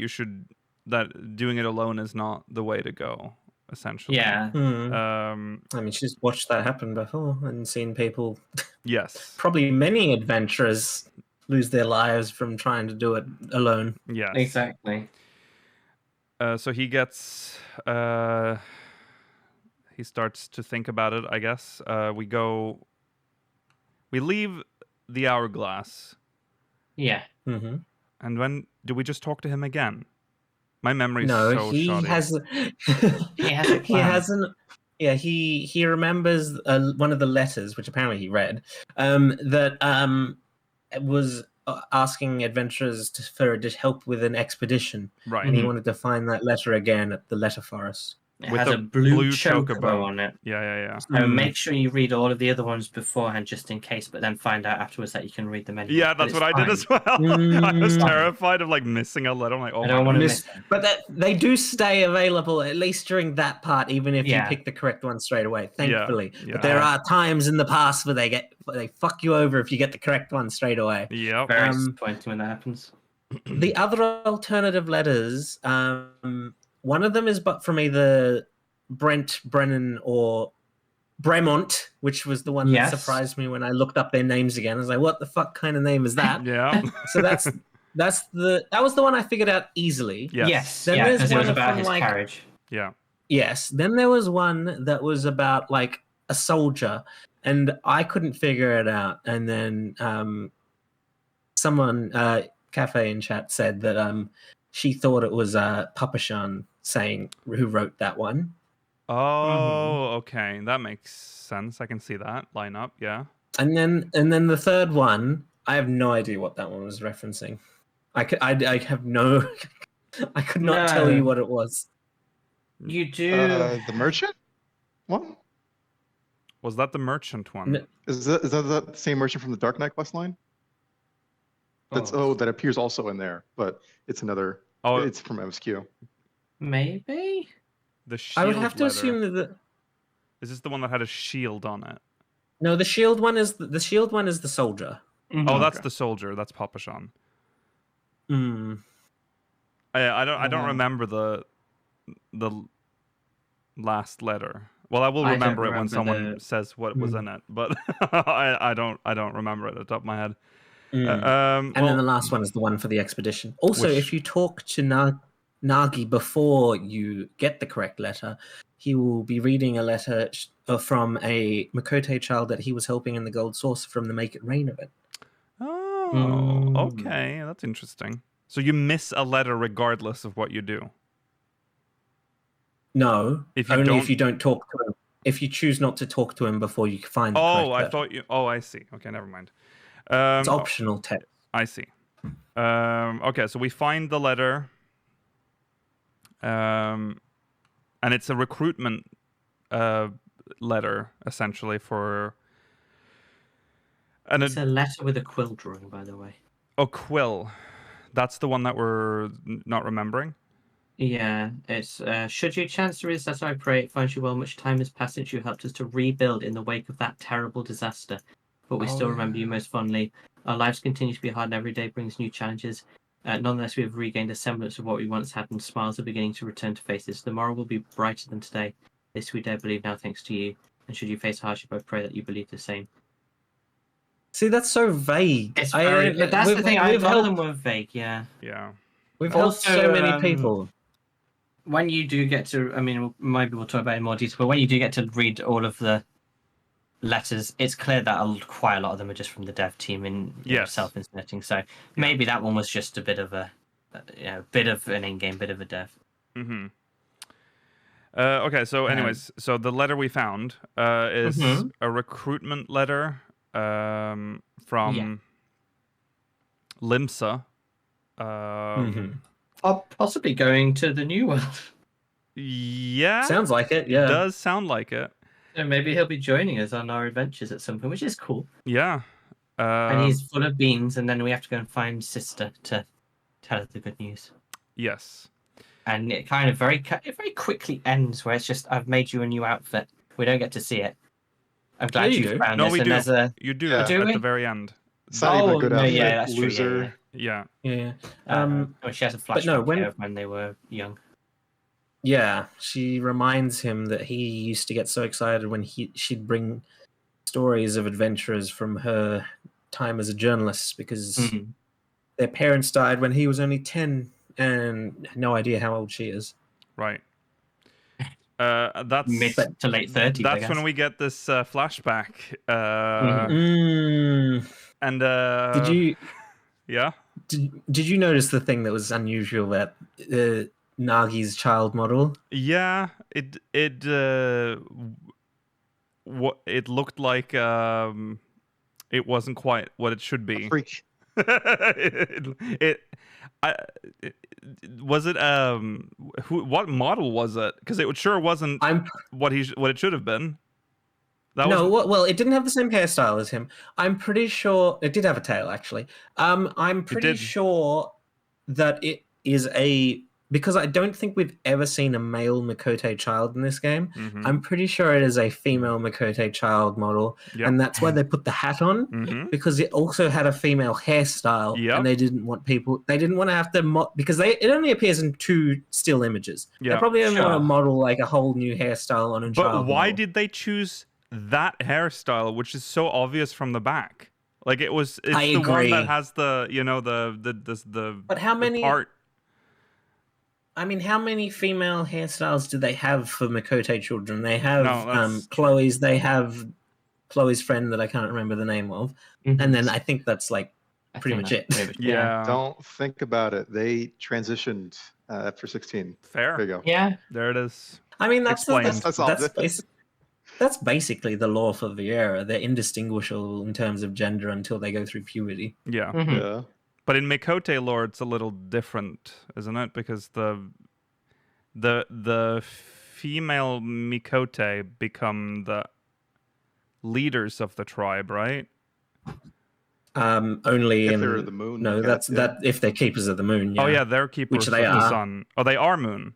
that doing it alone is not the way to go. Essentially. Yeah. I mean, she's watched that happen before and seen people, Yes. probably many adventurers, lose their lives from trying to do it alone. Yes. Exactly. So he gets. He starts to think about it. I guess we leave the hourglass, Mm-hmm. and when do we just talk to him again? My memory's No, so he shoddy. has. He has a He plan. hasn't. Yeah, he remembers one of the letters, which apparently he read, that was asking adventurers for help with an expedition, Right. and he wanted to find that letter again at the letter forest. It With has a a blue blue chocobo chocobo. on it. Yeah. So make sure you read all of the other ones beforehand, just in case, but then find out afterwards that you can read them anyway. Yeah, But that's it's what I did fine. as well. I was Mm. terrified of like missing a letter. I'm like, oh I my don't want to goodness. miss them. But they do stay available at least during that part, even if Yeah. you pick the correct one straight away. Thankfully, yeah. but there are times in the past where they fuck you over if you get the correct one straight away. Yep. Very disappointing when that happens. The other alternative letters, one of them is but from either Brent, Brennan, or Bremont, which was the one Yes. that surprised me when I looked up their names again. I was like, "What the fuck kind of name is that?" Yeah. So that was the one I figured out easily. Yes. Then yeah, there's because it was one about from, his like- carriage. Yeah. Yes. Then there was one that was about like a soldier, and I couldn't figure it out. And then someone, Cafe in chat, said that she thought it was Papashan saying who wrote that one. Oh, okay. That makes sense. I can see that line up. Yeah. And then the third one, I have no idea what that one was referencing. I have no. I could not tell you what it was. You do. The merchant one? Was that the merchant one? N- Is that the same merchant from the Dark Knight quest line? That's that appears also in there, but it's another. Oh, It's from MSQ. Maybe? the shield I would have to letter. assume that. Is this the one that had a shield on it? No, the shield one is the soldier. Oh, that's the soldier. That's Papashan. Hmm. I don't remember the last letter. Well, I will I don't remember it when remember someone says what was Hmm. in it, but I don't remember it at the top of my head. And then the last one is the one for the expedition. Also, Which- if you talk to Nagi before you get the correct letter, he will be reading a letter from a Makote child that he was helping in the Gold Source from the Make It Rain event. Oh, okay, that's interesting. So you miss a letter regardless of what you do. No, If you only don't- if you don't talk to him. If you choose not to talk to him before you find the correct Oh, I letter. thought you. Oh, I see. Okay, never mind. It's optional text. I see. Okay, so we find the letter, and it's a recruitment letter essentially for. And It's a letter with a quill drawing, by the way. Oh, quill. That's the one that we're not remembering. Yeah, it's should you chance to read this letter, I pray it finds you well. Much time has passed since you helped us to rebuild in the wake of that terrible disaster, but we still remember you most fondly. Our lives continue to be hard, and every day brings new challenges. Nonetheless, we have regained a semblance of what we once had, and smiles are beginning to return to faces. Tomorrow will be brighter than today. This we dare believe now, thanks to you. And should you face hardship, I pray that you believe the same. See, that's so vague. It's very, but that's the thing. A lot of them were vague. Yeah. Yeah. We've helped so many Also, people. When you do get to, I mean, maybe we'll talk about it in more detail, but when you do get to read all of the letters, it's clear that quite a lot of them are just from the dev team in self-inserting. So maybe that one was just a bit of bit of an in-game, bit of a dev. Mm-hmm. Okay, so anyways, so the letter we found is a recruitment letter from Limsa. Possibly going to the New World. Yeah. Sounds like it, yeah. It does sound like it. So maybe he'll be joining us on our adventures at some point, which is cool. Yeah. And he's full of beans, and then we have to go and find Sister to tell her the good news. Yes. And it kind of very quickly ends where it's just, I've made you a new outfit. We don't get to see it. I'm glad you found this. We do. There's a... You do Yeah. at the very end. It's not even a good outfit, that's loser. true. Yeah. Yeah. She has a flashback of when they were young. Yeah, she reminds him that he used to get so excited when she'd bring stories of adventurers from her time as a journalist because their parents died when he was only 10 and no idea how old she is. Right. That's mid to late 30s. That's when we get this flashback. And did you? Yeah. Did you notice the thing that was unusual about Nagi's child model? Yeah, it looked like it wasn't quite what it should be. Freak. Was it what model was it? Because it sure wasn't what it should have been. Well, it didn't have the same hairstyle as him. I'm pretty sure it did have a tail, actually. I'm pretty sure that it is because I don't think we've ever seen a male Makote child in this game. I'm pretty sure it is a female Makote child model, and that's why they put the hat on because it also had a female hairstyle, and they didn't want to have to because it only appears in 2 still images. They probably only want to model like a whole new hairstyle on a child. But why did they choose that hairstyle, which is so obvious from the back? Like it's the one that has the the But how many part. I mean, how many female hairstyles do they have for Makote children? They have Chloe's. They have Chloe's friend that I can't remember the name of, and then I think that's like pretty much it. Yeah. Don't think about it. They transitioned after 16. Fair. There you go. Yeah. There it is. I mean, that's That's basically the law for the era. They're indistinguishable in terms of gender until they go through puberty. Yeah. Yeah. But in Makote lore, it's a little different, isn't it? Because the female Mikote become the leaders of the tribe, right? Only if they're the moon. No, that's that if they're keepers of the moon. Yeah. Oh yeah, they're keepers of the sun. Oh, they are moon.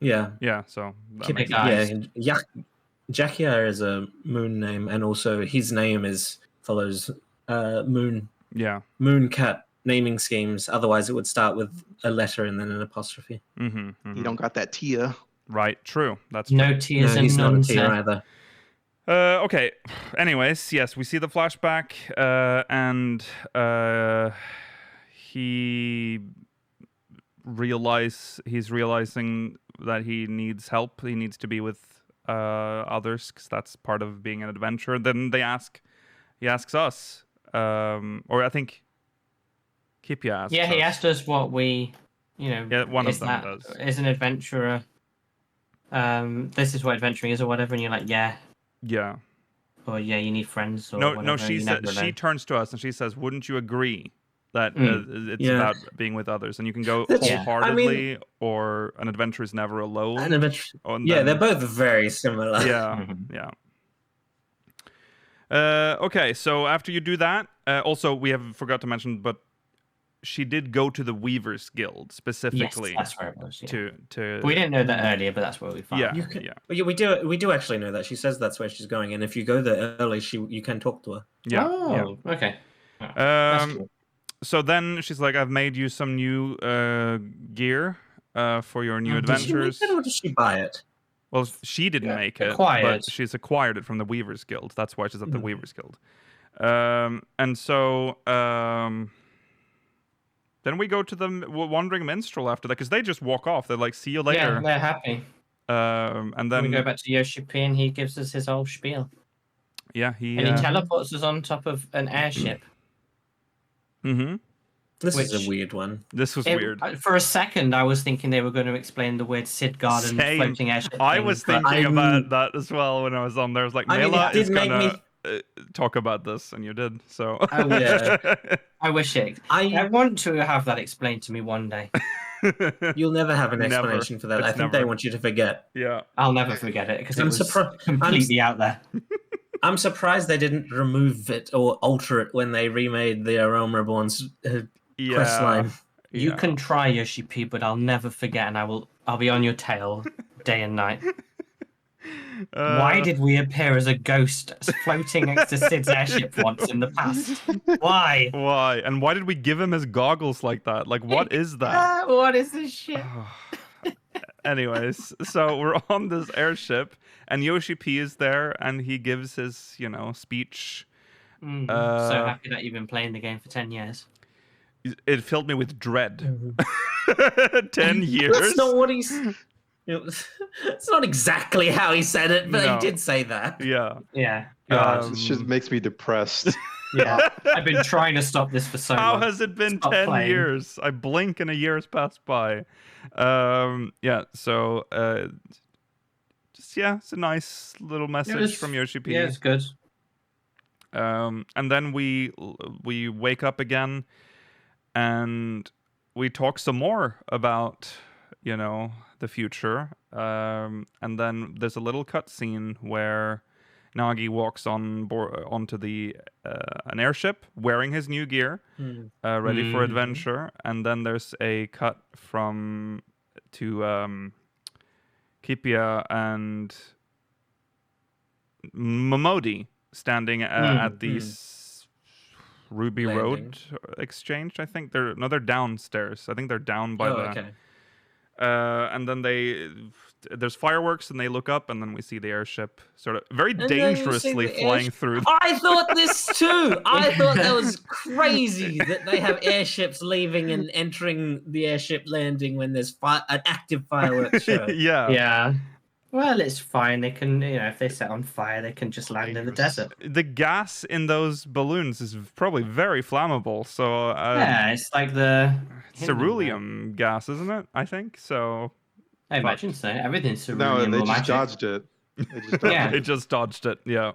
Yeah. Yeah. So that makes sense. Yeah. Jakia is a moon name, and also his name follows moon. Yeah. Moon cat naming schemes. Otherwise, it would start with a letter and then an apostrophe. You don't got that Tia. Right, true. That's true. No tears No, and he's not a none tier said. either. Okay. Anyways, yes, we see the flashback, and he's realizing that he needs help. He needs to be with others because that's part of being an adventurer. Then he asks us, or I think Kipia asks. Yeah, he us. asked us what we, Yeah, one of them that, does. Is an adventurer. This is what adventuring is, or whatever, and you're like, yeah, Yeah. or yeah, you need friends, or No, whatever. no. She you said never she know. turns to us and she says, "Wouldn't you agree that it's Yeah. about being with others, and you can go That's- Yeah. wholeheartedly, or an adventure is never alone." And eventually- And yeah, then- they're both very similar. Yeah, Mhm. yeah. Okay, so after you do that, also we have forgot to mention, but she did go to the Weavers Guild Yes, specifically that's where it was. Yeah. to. We didn't know that earlier, but that's where we found. Yeah, You can- yeah, Well, yeah, we do actually know that. She says that's where she's going, and if you go there early, you can talk to her. yeah, Oh, okay. yeah. That's cool. So then she's like, "I've made you some new gear for your new Did she make adventures." Did she make it or did she buy it? Well, she didn't Yeah, make it, acquired. but she's acquired it from the Weavers Guild. That's why she's at the Mhm. Weavers Guild. And so then we go to the Wandering Minstrel after that, because they just walk off. They're like, "See you Yeah, later." they're happy. And Then then we go back to Yoshi P, and he gives us his whole spiel, yeah, he. and he teleports us on top of an airship. Mm-hmm. This is Which- a weird one. This was weird. For a second, I was thinking they were going to explain the weird Sid Garden Same. floating airship. I thing, was but- thinking I'm- about that as well when I was on there. I was like, I mean, Mela it is did make gonna talk about this, and you did. So I wish, Yeah. I wish it. I I want to have that explained to me one day. You'll never have an Never. explanation for that. It's I think they never. want you to forget. yeah. I'll never forget it because it I'm was surprised- completely out there. I'm surprised they didn't remove it or alter it when they remade the Realm Reborn's quest Yeah. line. You Yeah. can try Yoshi P, but I'll never forget, and I'll be on your tail day and night. Why did we appear as a ghost floating next to Sid's airship once in the past? Why? Why? And why did we give him his goggles like that? Like, what is that? What is this shit? Anyways, so we're on this airship, and Yoshi P is there, and he gives his, speech. Mhm. Uh, So happy that you've been playing the game for 10 years. It filled me with dread. 10 years? That's not what he's. It's not exactly how he said it, but No. he did say that. Yeah. Yeah. God. This just makes me depressed. Yeah. I've been trying to stop this for so How long. has it been Stop 10 playing. years? I blink and a year's passed by. Yeah, so it's a nice little message was- from Yoshi P. Yeah, it's good. And then we wake up again, and we talk some more about the future. And then there's a little cutscene where Nagi walks onto the an airship wearing his new gear, ready for Mhm. adventure. And then there's a cut to Kipia and Momodi standing at the Ruby Landing. Road exchange. I think they're downstairs. I think they're down by the. Okay. And then there's fireworks, and they look up, and then we see the airship sort of very then you see dangerously the flying airship- through. I thought this too. I thought that was crazy that they have airships leaving and entering the airship landing when there's an active fireworks show. Yeah. Yeah. Well, it's fine. They can, if they set on fire, they can just land in the Dangerous. desert. The gas in those balloons is probably very flammable. So Yeah, it's like the ceruleum gas, isn't it? I think so. I imagine so. Everything's No, cerulean they or just magic. dodged it. They just dodged Yeah. it. It just dodged it. Yeah.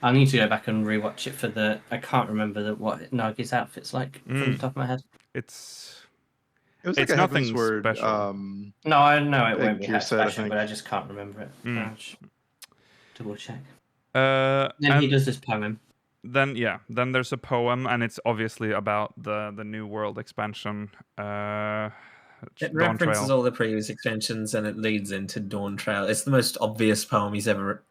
I need to go back and rewatch it for the. I can't remember what Nagi's outfit's like from the top of my head. It's It was like It's a nothing Heavensward, special. No, I know it Big won't be Gear that set, I special, think. but I just can't remember it. Mm. I'll just double check. Then Then he does this poem. then there's a poem, and it's obviously about the New World expansion. It Dawn references Trail. all the previous extensions and it leads into Dawn Trail. It's the most obvious poem he's ever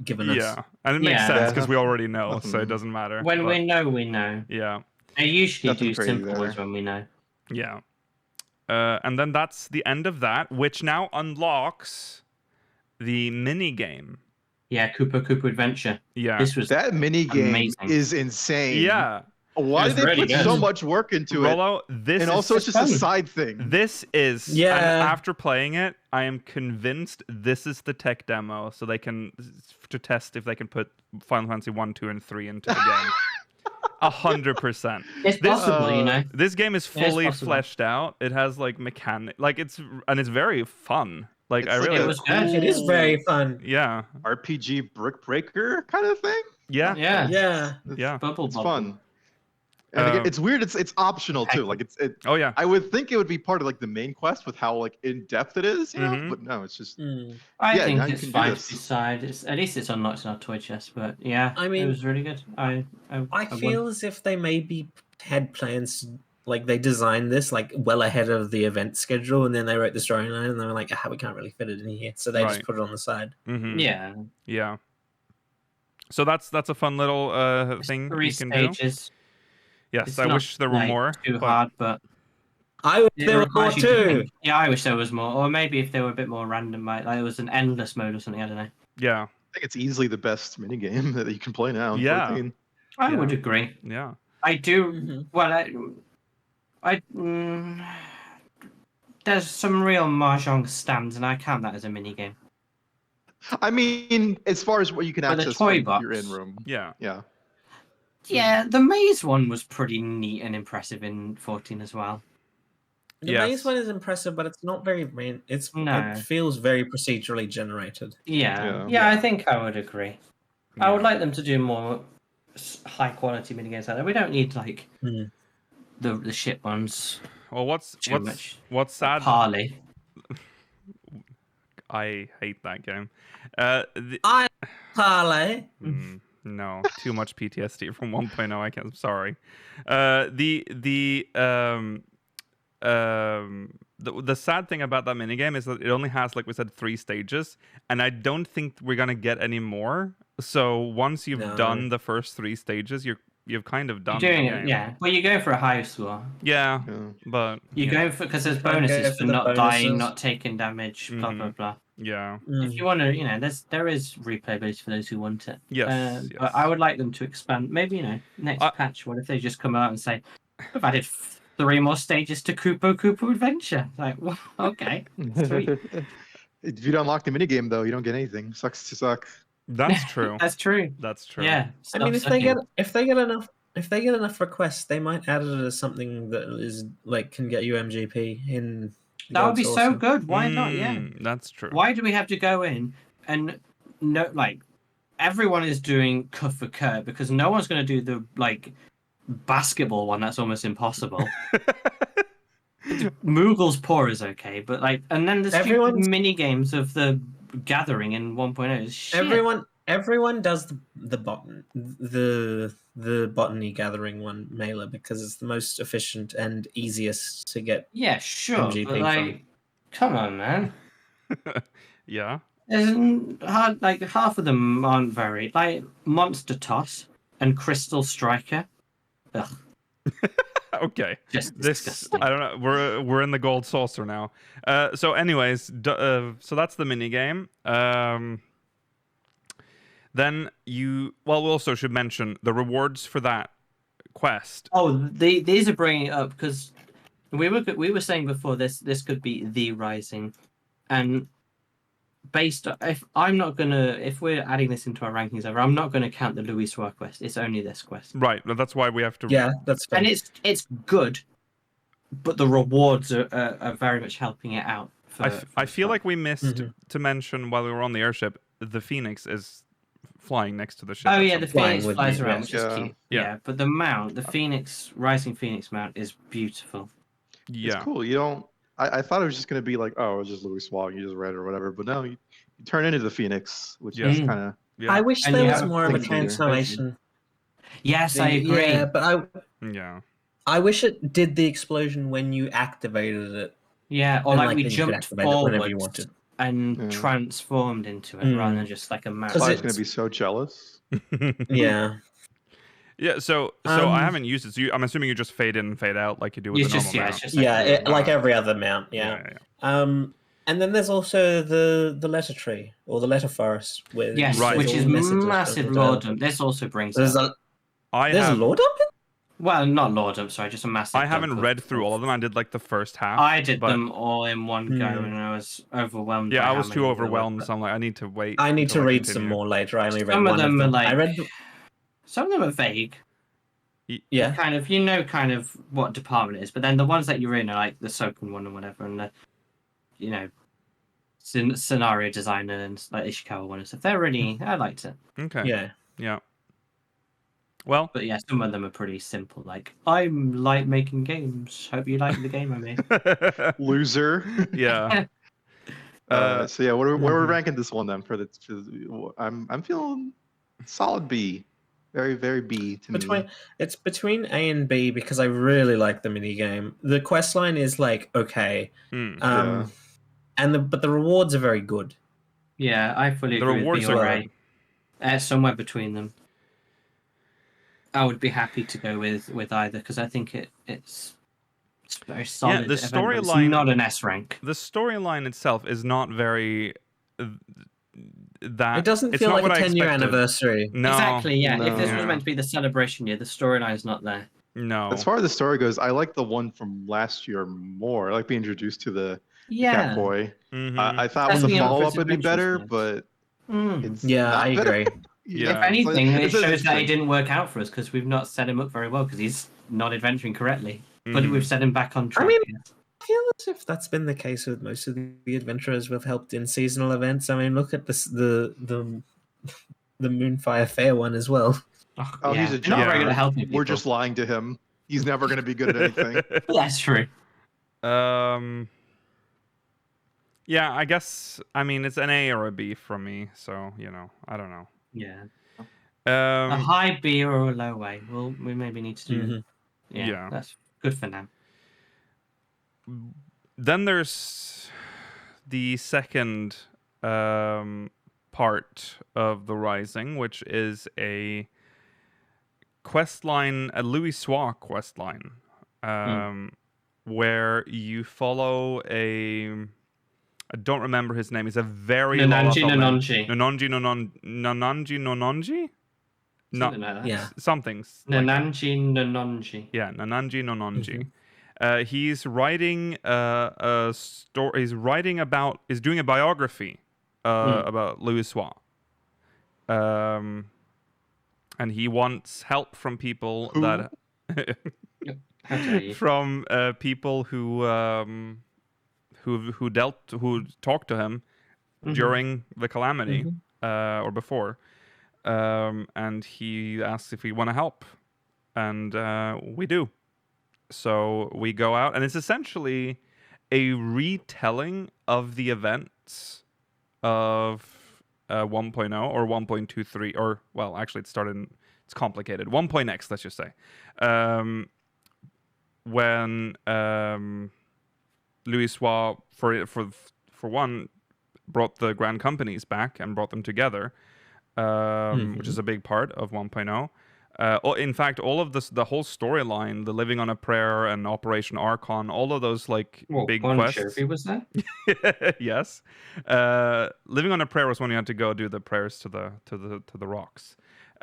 given us. Yeah, and it makes Yeah. sense Yeah, because we already know, so it nothing- doesn't matter. When but- we know, we know. Yeah. They usually Nothing do crazy simple there. ones when we know. Yeah. And then that's the end of that, which now unlocks the mini game. Yeah, Koopa Adventure. Yeah. This was That mini game amazing. is insane. Yeah. Why It was did they really put good. so much work into it? Rollo, this And is also, it's just a fun. side thing. This is, and Yeah. after playing it, I am convinced this is the tech demo, so they can to test if they can put Final Fantasy 1, 2, and 3 into the game. 100%. It's possible, you know. This game is It is fully possible. fleshed out. It has like mechanic, like it's very fun. Like It's I like really, It was good. It is very fun. yeah, RPG brick breaker kind of thing. yeah, Yeah. Yeah. yeah. Bubble It's bubble. fun. And again, Um, it's weird. It's optional too. Like it. Oh yeah. I would think it would be part of like the main quest with how like in depth it is, you know. Mhm. But no, it's just Mm. I Yeah, think now you it's can do fine this. to decide. At least it's unlocked in our toy chest. But yeah, I it mean, was really good. I feel as if they maybe had plans, like they designed this like well ahead of the event schedule, and then they wrote the storyline, and they were like, "Ah, we can't really fit it in here," so they just Right. put it on the side. Mm-hmm. Yeah, Yeah. So that's a fun little it's thing 3 you can do. stages. Yes, It's I not, wish there were like, more. Too but hard, but I wish it there were more requires you to too. think. Yeah, I wish there was more, or maybe if they were a bit more random, like it was an endless mode or something. I don't know. Yeah, I think it's easily the best mini game that you can play now. in Yeah. 14. I Yeah. would agree. yeah. I do. Mhm. Well, there's some real mahjong stands, and I count that as a mini game. I mean, as far as what you can Or the access toy from your box. in room. Yeah. Yeah. Yeah, the maze one was pretty neat and impressive in 14 as well. The Yes. maze one is impressive, but it's not very. No. It feels very procedurally generated. Yeah, Yeah. I think I would agree. I would Yeah. like them to do more high quality minigames like that. We don't need like Mm. the shit ones. Well, what's Too much. what's sad? Parley. I hate that game. I parlay. No, too much PTSD from 1.0. I can't. I'm sorry. The sad thing about that minigame is that it only has, like we said, 3 stages, and I don't think we're gonna get any more. So once you've No. done the first 3 stages, you've kind of done You're doing the it, game. yeah. Well, you're going for a high score. Yeah, Yeah. but You're yeah. going for because there's Try and go bonuses for for the not dying, bonuses. not taking damage, blah blah Mhm. blah. Yeah. If you want to, there is replayability for those who want it. Yes, But I would like them to expand. Maybe next patch. What if they just come out and say, "We've added 3 more stages to Koopa Adventure"? Like, well, okay, sweet. If you don't unlock the mini game though, you don't get anything. Sucks to suck. That's true. That's true. That's true. Yeah. I mean, stop if they get enough requests, they might add it as something that is like can get you MGP in. that would be Gold so Saucer. good. Why not? Yeah. That's true. Why do we have to go in and no, like, everyone is doing cut for cut because no one's going to do the like basketball one. That's almost impossible. Moogle's Paw is okay, but like, and then the stupid Everyone's- mini games of the gathering in 1.0 is shit. Everyone does the botany gathering one mailer because it's the most efficient and easiest to get. Yeah, sure, MGP but like, come on, man. Yeah. There's hard, like half of them aren't very like Monster Toss and Crystal Striker. Ugh, Okay. just This disgusting. I don't know. We're in the gold saucer now. So anyways, so that's the mini game. Then we also should mention the rewards for that quest. Oh, these are bringing it up because we were saying before this could be the Rising, and based on, if we're adding this into our rankings ever, I'm not gonna count the Louis Soir quest. It's only this quest, Right. That's why we have to. Yeah, that's fair. and it's good, but the rewards are very much helping it out. I feel like we missed Mhm. to mention while we were on the airship, the Phoenix is flying next to the ship. Oh at yeah, some the point. Flying Phoenix would flies be around, nice. which is Yeah. cute. Yeah. Yeah, but the mount, the Rising Phoenix mount is beautiful. Yeah. It's cool. You don't. I thought it was just gonna be like, oh, it's just Louis Swag, you just read it or whatever. But no, you turn into the Phoenix, which is Yeah. kind of. Yeah. I wish And there you was have more of a things in there. cancellation. Yes, I agree. Yeah, but Yeah. I wish it did the explosion when you activated it. Yeah, or And, like like, we then you could jumped activate it whenever you forwards wanted. and Yeah. transformed into it Mm. rather than just like a mount. Because I was it's- gonna be so jealous. Yeah. Yeah, so I haven't used it. So I'm assuming you just fade in and fade out like you do with the normal mount. It's just like like every other mount. Yeah. And then there's also the letter tree or the letter forest, where Right. which all is the messages massive from the lordom. This also brings There's up. there's a lord up it? Well, not lordom, sorry, just a massive. I haven't read through all of them. I did like the first half. I did them all in one go, and I was overwhelmed. Yeah, by I how was too many overwhelmed, so I'm like, I need to wait. I need to until I read some continue. more later. I only read Some one of them are them. like. I read. Some of them are vague. Yeah. Kind of, kind of what department it is, but then the ones that you're in are like the Soken one or whatever, and the, scenario designer and like Ishikawa one and stuff. They're really, I liked it. Okay. Yeah. Well, but yeah, some of them are pretty simple. Like, I'm like making games. Hope you like the game I made. Loser. Yeah. So yeah, what are we ranking this one then? I'm feeling solid B, very very B to me. It's between A and B because I really like the mini game. The quest line is like okay, but the rewards are very good. Yeah, I fully agree. The rewards are good. Somewhere between them. I would be happy to go with either because I think it's very solid. Yeah, the storyline, not an S rank. The storyline itself is not very. It doesn't feel like a 10-year anniversary. No, exactly. Yeah, no. If this was meant to be the celebration year, the storyline's not there. No. As far as the story goes, I like the one from last year more. I like being introduced to the cat boy. Mm-hmm. I thought with the follow-up would be better, but it's I agree. If anything, it shows that he didn't work out for us because we've not set him up very well because he's not adventuring correctly. But we've set him back on track. I mean, I feel as if that's been the case with most of the adventurers we've helped in seasonal events. I mean, look at this the Moonfire Fair one as well. Oh, he's a not very good at helping people. We're just lying to him. He's never going to be good at anything. That's true. Yeah, I guess. I mean, it's an A or a B from me, so I don't know. Yeah. A high B or a low A. Well, we maybe need to do. Yeah, that's good for now. Then there's the second part of the Rising, which is a quest line, a Louis Soir quest line, where you follow a. I don't remember his name. He's a very Nonanji. Something. Nonanji. Yeah, Nonanji Nonanji. He's writing a story. He's doing a biography about Louis Soir. And he wants help from people from people who talked to him during the calamity or before, and he asks if we want to help, and we do. So we go out, and it's essentially a retelling of the events of 1.0 or 1.23, or well, actually it's complicated. 1.x, let's just say, when Louis Soir, for one, brought the Grand Companies back and brought them together, which is a big part of 1.0. In fact, all of this, the whole storyline, the Living on a Prayer and Operation Archon, all of those big quests. Sherpy was that? Yes, Living on a Prayer was when you had to go do the prayers to the rocks.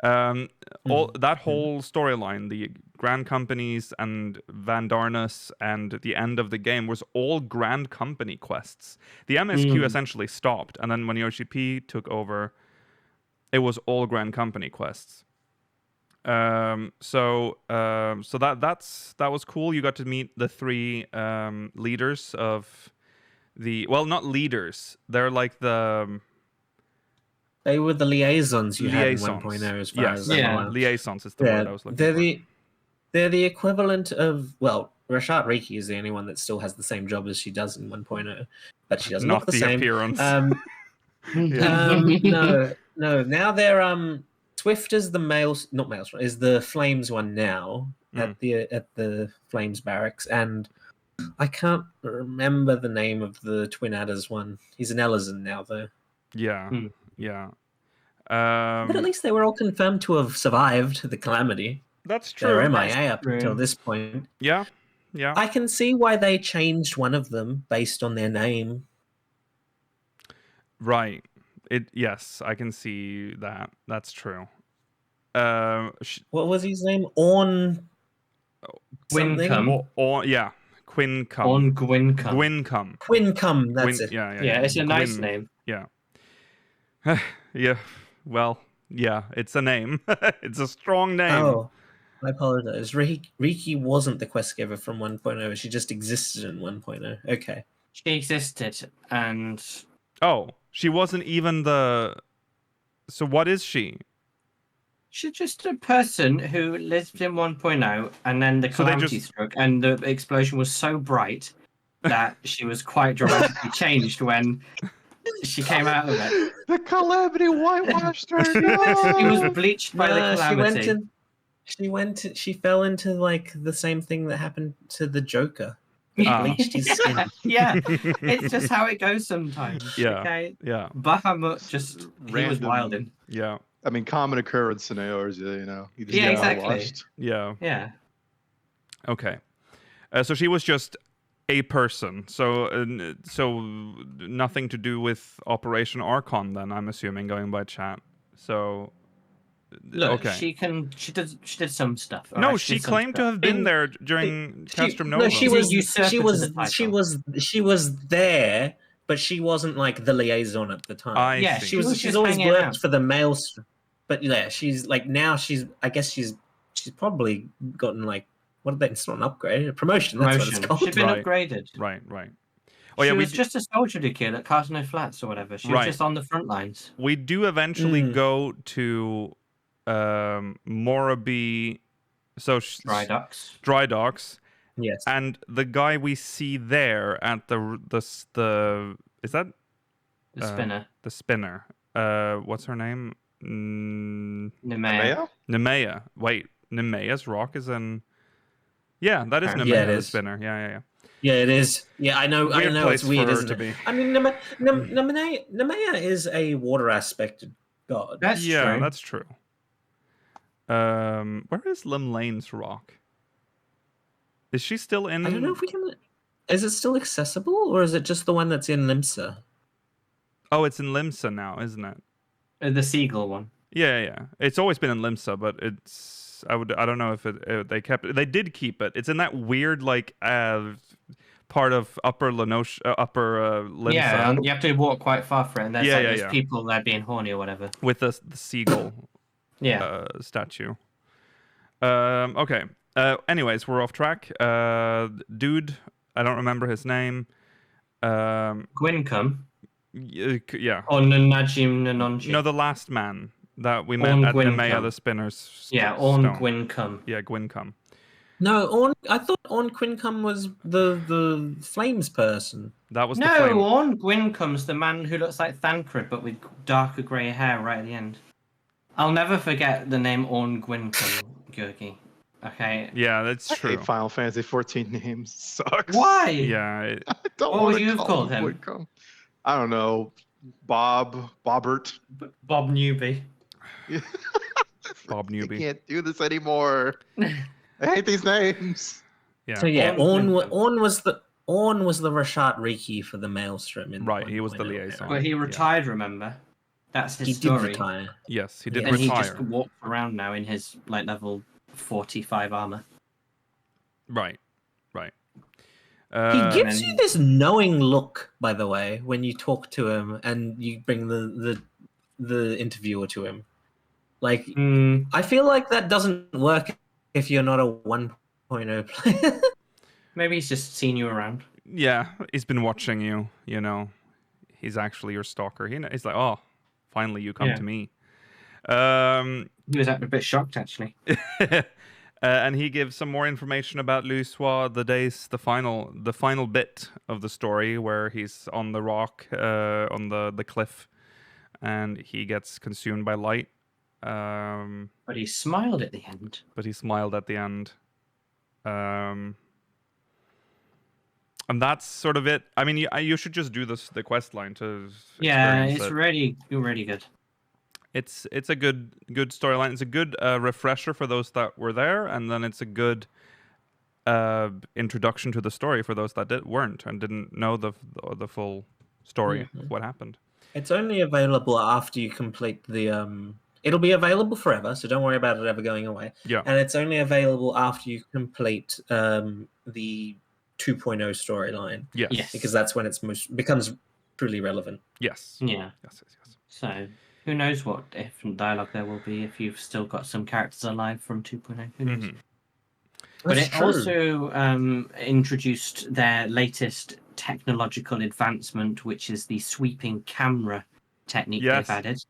All that whole storyline, the Grand Companies and Van Darnus and the end of the game was all Grand Company quests. The MSQ essentially stopped, and then when Yoshi P took over, it was all Grand Company quests. So that was cool. You got to meet the three leaders of not leaders. They're like They were the liaisons you had in 1.0 as far as liaisons is the word I was looking for. They're the equivalent of, Rashad Riki is the only one that still has the same job as she does in 1.0, but she doesn't look the same. Appearance. No. Now they're Swift is is the Flames one now at the Flames barracks, and I can't remember the name of the Twin Adders one. He's an Ellison now though. Yeah. But at least they were all confirmed to have survived the calamity. That's They're true. MIA up true. until this point. Yeah, yeah. I can see why they changed one of them based on their name. Right. Yes, I can see that. That's true. What was his name? Orn. Something? Gwincum. Yeah, Quincum. On Gwincum. Gwincum. Quincum. That's it. Yeah, it's a nice Gwyn- name. Yeah. Yeah. Well, yeah, it's a name. It's a strong name. Oh, I apologize. Riki wasn't the quest giver from 1.0. She just existed in 1.0. Okay. She existed, and Oh, she wasn't even the. So what is she? she's just a person who lived in 1.0, and then the So they calamity just- struck, and the explosion was so bright that she was quite dramatically changed when she came out of it. The calamity whitewashed her. She was bleached by the calamity. She fell into like the same thing that happened to the Joker. Ah. Bleached his skin. Yeah, it's just how it goes sometimes. Yeah. Okay. Yeah. Bahamut just he was Random. wilding. Yeah. I mean, common occurrence scenarios, you know. You just Yeah, get exactly. whitewashed. Yeah. Yeah. Okay. So she was just a person. So nothing to do with Operation Archon then, I'm assuming, going by chat. So Look, okay. she did some stuff. No, alright? she did some claimed to stuff. have been there during Castrum Nova. No, she She's a was. usurper She to was. the title. She was there, but she wasn't like the liaison at the time. I Yeah, see. She was. was She's just always hanging worked out. for the Maelstrom, but yeah, she's like now. I guess she's probably gotten like what? It's not an upgrade, a promotion. That's what it's Promotion. called. She'd been Right. upgraded. Right. Oh She yeah, was just a soldier kid at Casino Flats or whatever. She was Right. just on the front lines. we do eventually go to Moraby, so Dry Ducks. Dry Docks, Yes. and the guy we see there at the is that The spinner. the spinner? What's her name? Nemea. Nemea. Wait, Nemea's rock is in. Yeah, that is Yeah, Nemea it the is. spinner. Yeah. Yeah, it is. Yeah, I know. Weird I know. place It's weird, for her isn't to it? be. I mean, Nemea is a water aspected god. That's Yeah, true. that's true. Where is Limlane's rock? Is she still in? I don't know if we can. Is it still accessible, or is it just the one that's in Limsa? Oh, it's in Limsa now, isn't it? The seagull one. Yeah. It's always been in Limsa, but it's. I don't know if they kept it. They did keep it. It's in that weird like part of Upper Limsa. Yeah, and you have to walk quite far for it, and there's Yeah, like yeah, there's yeah. people there being horny or whatever. With the seagull Yeah. statue. Okay. Anyways, we're off track. Dude, I don't remember his name. Gwincum. Yeah. Or Nanajim Nanonji. No, the last man that we met Orn at Gwincum. Nemea the Spinner's Yeah, Orn stone. Gwincum. Yeah, Gwincum. No, I thought Orn Quincum was the flames person. That was the No, flame. Orn Gwincum's the man who looks like Thancred, but with darker grey hair right at the end. I'll never forget the name Orn Gwincum, Georgi. Okay. Yeah, that's I true. hate Final Fantasy 14 names. Sucks. Why? Yeah, I don't What want would you have to called him? Woodcomb. I don't know. Bobbert. Bob Newby. Bob I Newby. can't do this anymore. I hate these names. Yeah. So yeah, Orn Orn was the Rashat Riki for the Maelstrom. In Right, he was the 1.0 liaison. era. But he retired, remember? That's his He story. did retire. Yes, he did Yeah, And he retire. just walks around now in his like level 45 armor. Right. He gives and- you this knowing look, by the way, when you talk to him and you bring the interviewer to him. Like, I feel like that doesn't work if you're not a 1.0 player. Maybe he's just seen you around. Yeah, he's been watching you, you know. He's actually your stalker. He's like, oh, finally you come Yeah. to me. He was a bit shocked, actually. And he gives some more information about Luswa, the final bit of the story where he's on the rock, on the cliff, and he gets consumed by light. But he smiled at the end. But he smiled at the end. And that's sort of it. I mean, you should just do the quest line to Yeah, experience it's it. really good. It's a good storyline. It's a good refresher for those that were there, and then it's a good introduction to the story for those that weren't and didn't know the full story of what happened. It's only available after you complete the It'll be available forever, so don't worry about it ever going away. Yeah. And it's only available after you complete the 2.0 storyline. Yes. Because that's when it becomes truly relevant. Yes. Yeah. Yes. So who knows what different dialogue there will be if you've still got some characters alive from 2.0. Who knows? But That's it true. also introduced their latest technological advancement, which is the sweeping camera technique Yes. they've added.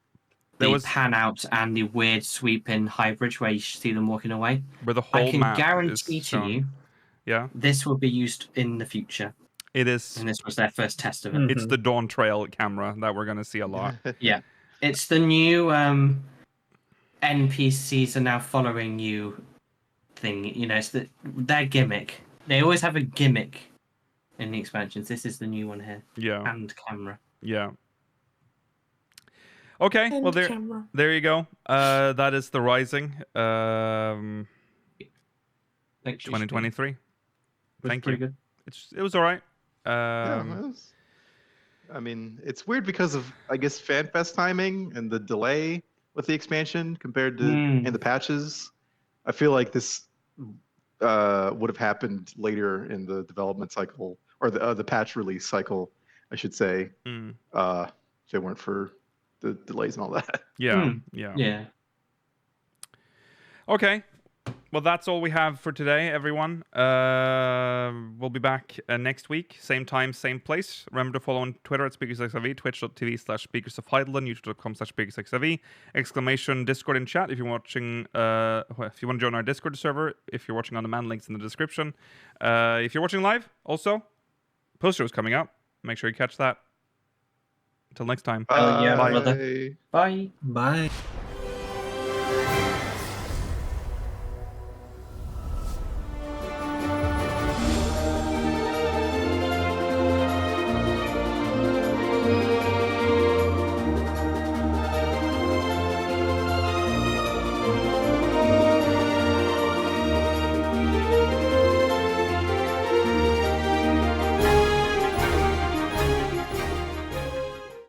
There The was pan out and the weird sweeping hybrid where you see them walking away. where the whole I can map guarantee is to shown. you Yeah. this will be used in the future. It is. And this was their first test of it. It's the Dawn Trail camera that we're going to see a lot. Yeah. It's the new NPCs are now following you thing. You know, it's their gimmick. They always have a gimmick in the expansions. This is the new one here. Yeah. Hand camera. Yeah. Okay, well there you go. That is The Rising, 2023. Thank you. Good. It was all right. I mean, it's weird because of, I guess, FanFest timing and the delay with the expansion compared to and the patches. I feel like this would have happened later in the development cycle, or the patch release cycle, I should say, if it weren't for the delays and all that. Yeah. Okay. Well, that's all we have for today, everyone. We'll be back next week, same time, same place. Remember to follow on Twitter at SpeakersXIV, twitch.tv/SpeakersOfHeidelin, youtube.com/SpeakersXIV, exclamation Discord in chat if you're watching. If you want to join our Discord server, if you're watching on demand, links in the description. If you're watching live, also, post show's coming up. Make sure you catch that. Until next time. Yeah, Bye. brother. Bye. Bye.